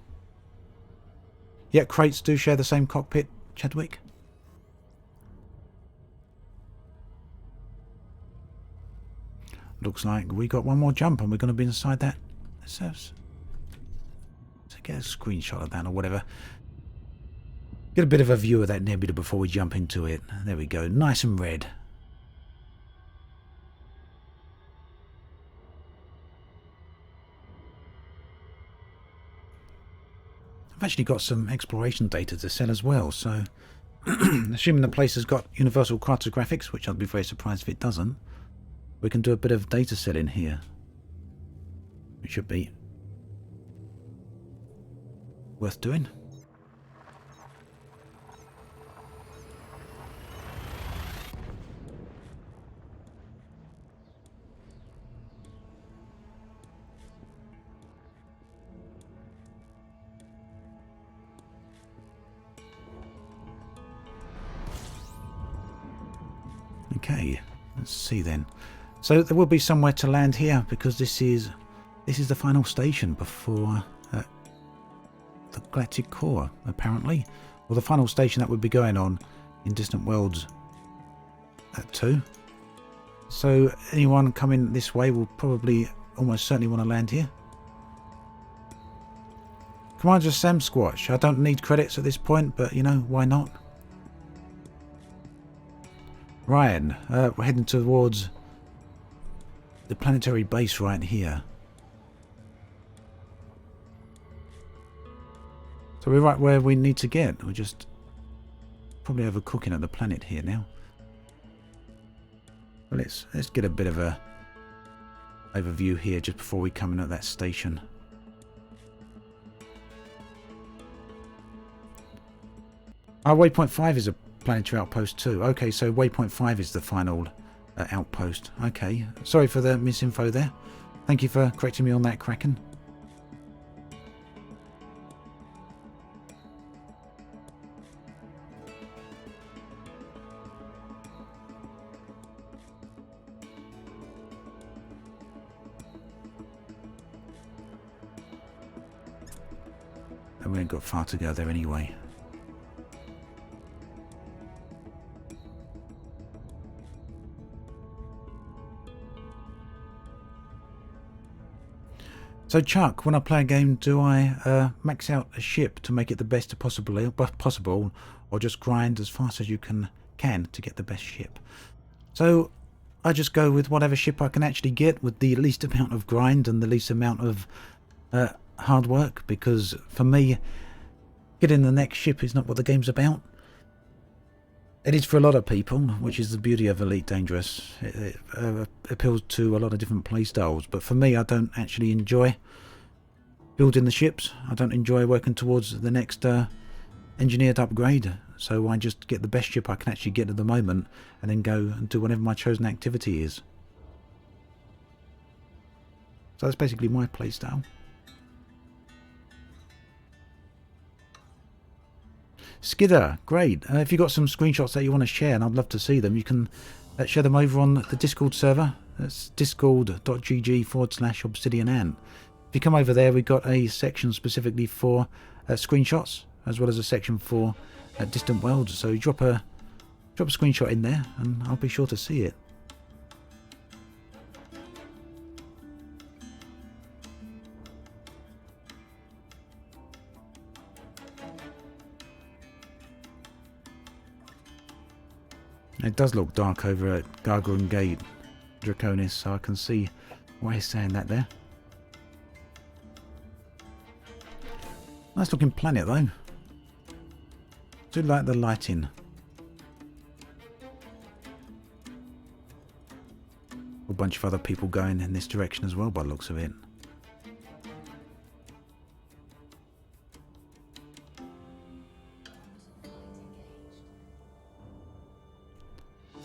Yet crates do share the same cockpit, Chadwick. Looks like we got one more jump and we're going to be inside that. So get a screenshot of that or whatever. Get a bit of a view of that nebula before we jump into it. There we go, nice and red. I've actually got some exploration data to sell as well, so assuming the place has got universal cartographics, which I'd be very surprised if it doesn't, we can do a bit of data selling here. It should be worth doing. Okay, let's see then. So there will be somewhere to land here because this is the final station before the galactic core, apparently, or the final station that would be going on in Distant Worlds 2. So anyone coming this way will probably almost certainly want to land here. Commander Sam Squatch, I don't need credits at this point, but you know, why not? Ryan, we're heading towards the planetary base right here. So we're right where we need to get. We're just probably overcooking at the planet here now. Well, let's get a bit of a overview here just before we come in at that station. Our Waypoint 5 is a planetary outpost too. Okay, so Waypoint 5 is the final outpost. Okay, sorry for the misinfo there. Thank you for correcting me on that, Kraken. And we ain't got far to go there anyway. So Chuck, when I play a game, do I max out a ship to make it the best possible, or just grind as fast as you can to get the best ship? So I just go with whatever ship I can actually get with the least amount of grind and the least amount of hard work, because for me, getting the next ship is not what the game's about. It is for a lot of people, which is the beauty of Elite Dangerous. It appeals to a lot of different playstyles, but for me, I don't actually enjoy building the ships. I don't enjoy working towards the next engineered upgrade, so I just get the best ship I can actually get at the moment, and then go and do whatever my chosen activity is. So that's basically my playstyle. Skidder, great. If you've got some screenshots that you want to share, and I'd love to see them, you can share them over on the Discord server. That's discord.gg/obsidianant. If you come over there, we've got a section specifically for screenshots, as well as a section for Distant Worlds. So you drop a Drop a screenshot in there and I'll be sure to see it. It does look dark over at Gargoyle Gate, Draconis, so I can see why he's saying that there. Nice looking planet though. Do like the lighting. A bunch of other people going in this direction as well by the looks of it.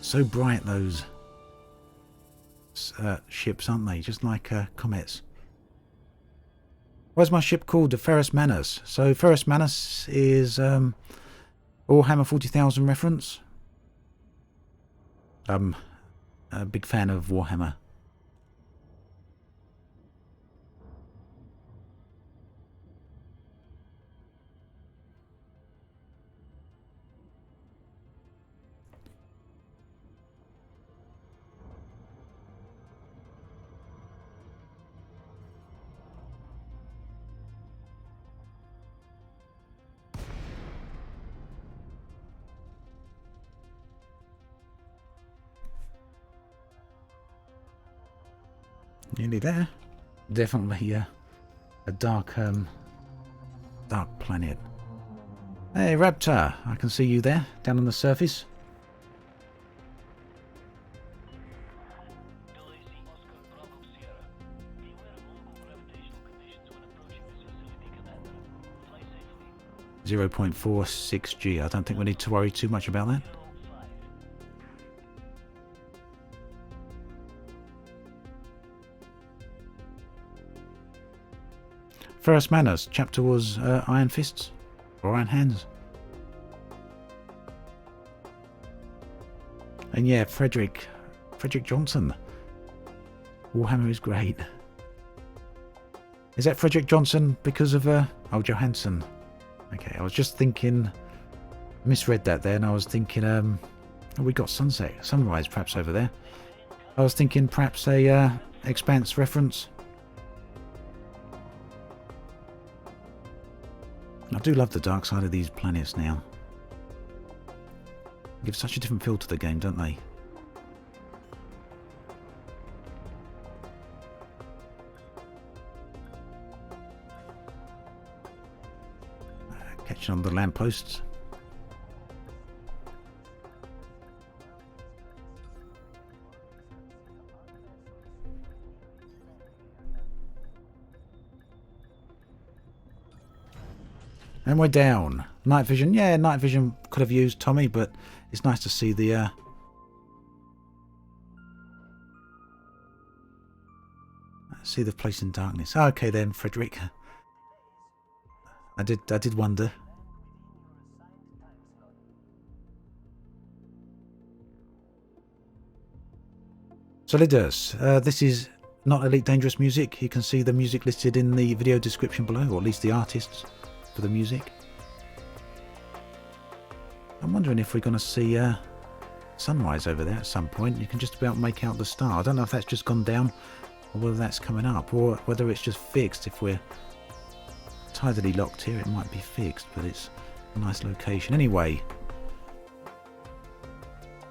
So bright those ships, aren't they? Just like comets. Why's my ship called the Ferrus Manus? So Ferrus Manus is Warhammer 40,000 reference. I'm a big fan of Warhammer. Nearly there. Definitely a dark planet. Hey Raptor, I can see you there, down on the surface. .46G. I don't think we need to worry too much about that. Ferrus Manus, chapter was Iron Fists or Iron Hands. And yeah, Frederick Johnson. Warhammer is great. Is that Frederick Johnson because of oh, Johansson? Okay, I was just thinking, misread that there, and I was thinking oh, we got sunrise perhaps over there. I was thinking perhaps a Expanse reference. I do love the dark side of these planets now. They give such a different feel to the game, don't they? Catching on the lampposts. And we're down. Night vision. Yeah, night vision could have used Tommy, but it's nice to see the place in darkness. Okay then, Frederick. I did wonder. Solidus. This is not Elite Dangerous music. You can see the music listed in the video description below, or at least the artists for the music. I'm wondering if we're going to see sunrise over there at some point. You can just about make out the star. I don't know if that's just gone down or whether that's coming up, or whether it's just fixed. If we're tidally locked here, it might be fixed, but it's a nice location. Anyway,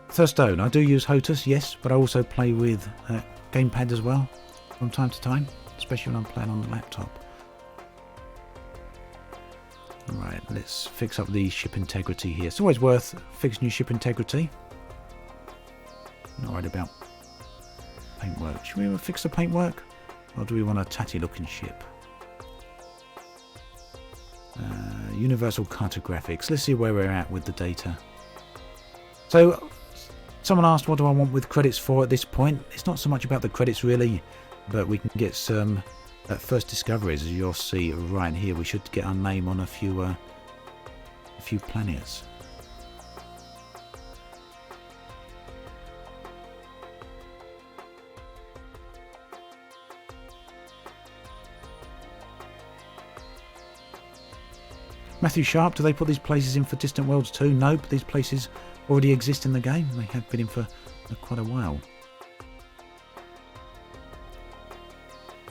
Thurstone. I do use HOTAS, yes, but I also play with gamepad as well from time to time, especially when I'm playing on the laptop. Right, let's fix up the ship integrity here. It's always worth fixing your ship integrity. Not right about paintwork. Should we fix the paintwork? Or do we want a tatty looking ship? Universal cartographics. Let's see where we're at with the data. So, someone asked what do I want with credits for at this point. It's not so much about the credits really, but we can get some first discoveries, as you'll see right here. We should get our name on a few planets. Matthew Sharp, do they put these places in for Distant Worlds 2? Nope, these places already exist in the game. They have been in for quite a while.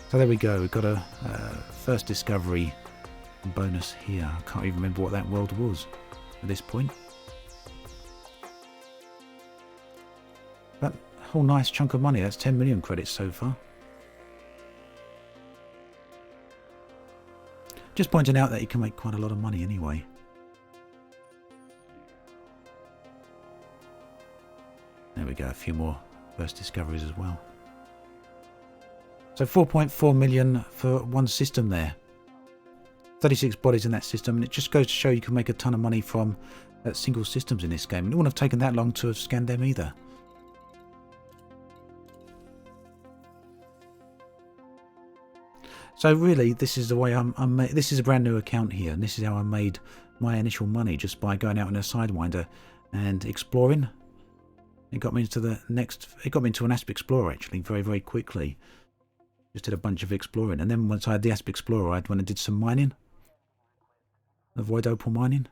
So there we go, we've got a first discovery bonus here. I can't even remember what that world was at this point. But a whole nice chunk of money, that's 10 million credits so far. Just pointing out that you can make quite a lot of money anyway. There we go, a few more first discoveries as well. So 4.4 million for one system there. 36 bodies in that system, and it just goes to show you can make a ton of money from single systems in this game. And it wouldn't have taken that long to have scanned them either. So really, this is the way this is a brand new account here, and this is how I made my initial money, just by going out in a Sidewinder and exploring. It got me into an Asp Explorer actually, very, very quickly. Just did a bunch of exploring, and then once I had the Asp Explorer, I went and did some mining. Avoid opal mining.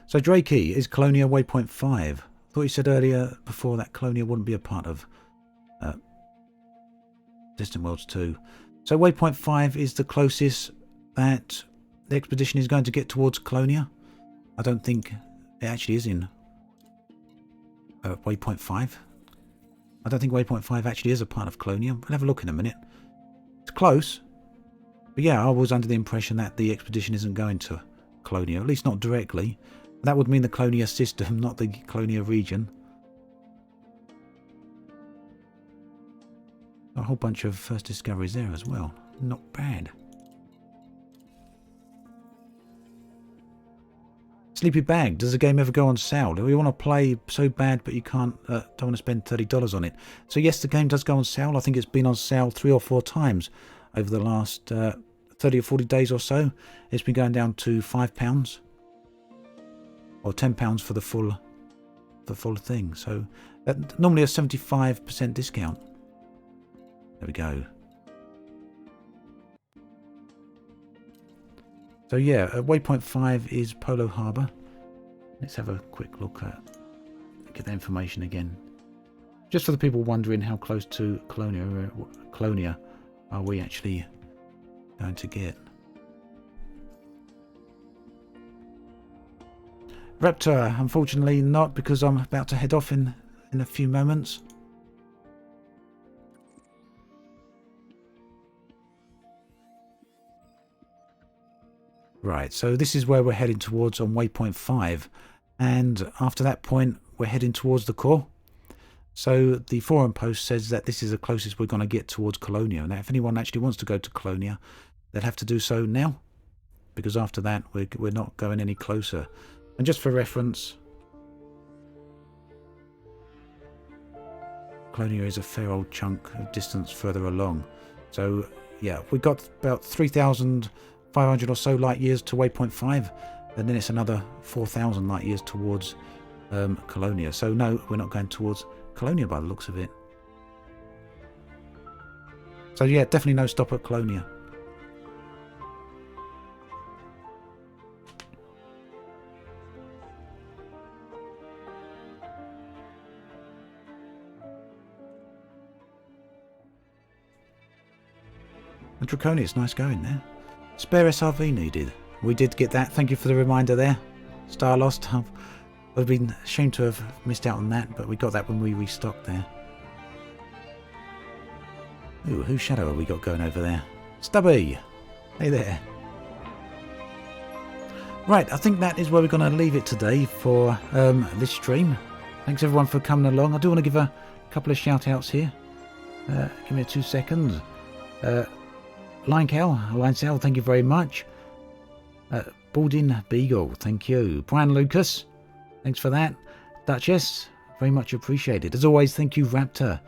So Drakey, is Colonia Waypoint 5? I thought you said earlier before that Colonia wouldn't be a part of Distant Worlds 2. So Waypoint 5 is the closest that the expedition is going to get towards Colonia. I don't think it actually is in Waypoint 5. I don't think Waypoint 5 actually is a part of Colonia. We'll have a look in a minute. It's close. But yeah, I was under the impression that the expedition isn't going to Colonia, at least not directly. That would mean the Colonia system, not the Colonia region. A whole bunch of first discoveries there as well. Not bad. Sleepy Bag, does the game ever go on sale? Do you want to play so bad but you can't, don't want to spend $30 on it? So yes, the game does go on sale. I think it's been on sale 3 or 4 times over the last 30 or 40 days or so. It's been going down to £5 or £10 for the full thing. So normally a 75% discount. There we go. So yeah, Waypoint 5 is Polo Harbour. Let's have a quick look at, get that information again. Just for the people wondering how close to Colonia are we actually going to get. Raptor, unfortunately not, because I'm about to head off in a few moments. Right, so this is where we're heading towards on Waypoint 5, and after that point we're heading towards the core. So the forum post says that this is the closest we're going to get towards Colonia. Now if anyone actually wants to go to Colonia, they'll have to do so now, because after that we're not going any closer. And just for reference, Colonia is a fair old chunk of distance further along. So yeah, we've got about 3,500 or so light years to Waypoint 5, and then it's another 4,000 light years towards Colonia. So no, we're not going towards Colonia by the looks of it. So yeah, definitely no stop at Colonia. And Draconia, it's nice going there. Spare SRV needed. We did get that. Thank you for the reminder there. Star Lost. I've been ashamed to have missed out on that, but we got that when we restocked there. Ooh, whose shadow have we got going over there? Stubby! Hey there. Right, I think that is where we're going to leave it today for this stream. Thanks everyone for coming along. I do want to give a couple of shout outs here. Give me 2 seconds. Line Sal, thank you very much. Baldin Beagle, thank you. Brian Lucas, thanks for that. Duchess, very much appreciated. As always, thank you Raptor,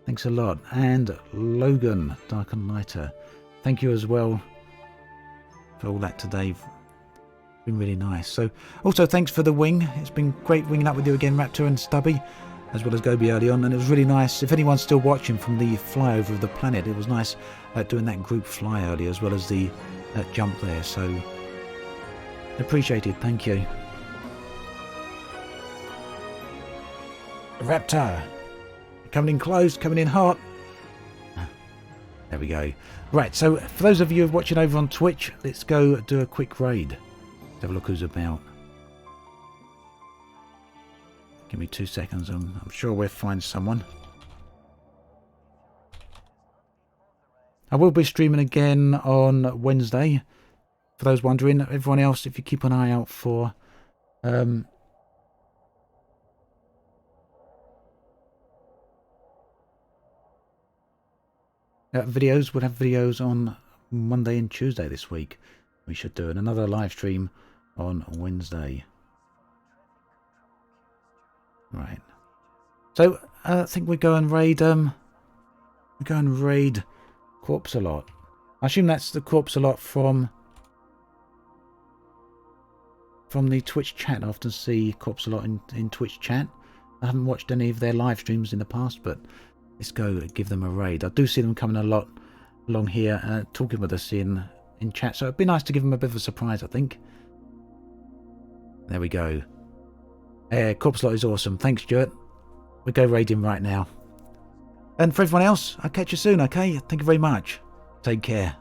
thanks a lot. And Logan, Dark and Lighter, thank you as well for all that today. been really nice. So also thanks for the wing. It's been great winging up with you again, Raptor and Stubby, as well as Gobi early on, and it was really nice. If anyone's still watching from the flyover of the planet, it was nice doing that group fly earlier, as well as the jump there. So appreciated. Thank you. Raptor coming in close, coming in hot. There we go. Right, so for those of you watching over on Twitch, let's go do a quick raid. Let's have a look who's about. Give me 2 seconds, I'm sure we'll find someone. I will be streaming again on Wednesday, for those wondering. Everyone else, if you keep an eye out for videos. We'll have videos on Monday and Tuesday this week. We should do another live stream on Wednesday. Right. So I think we go and raid. Corpse a lot. I assume that's the Corpse a lot from the Twitch chat. I often see Corpse a lot in Twitch chat. I haven't watched any of their live streams in the past, but let's go give them a raid. I do see them coming a lot along here, talking with us in chat. So it'd be nice to give them a bit of a surprise, I think. There we go. Corpse lot is awesome. Thanks, Stuart. We go raiding right now. And for everyone else, I'll catch you soon, okay? Thank you very much. Take care.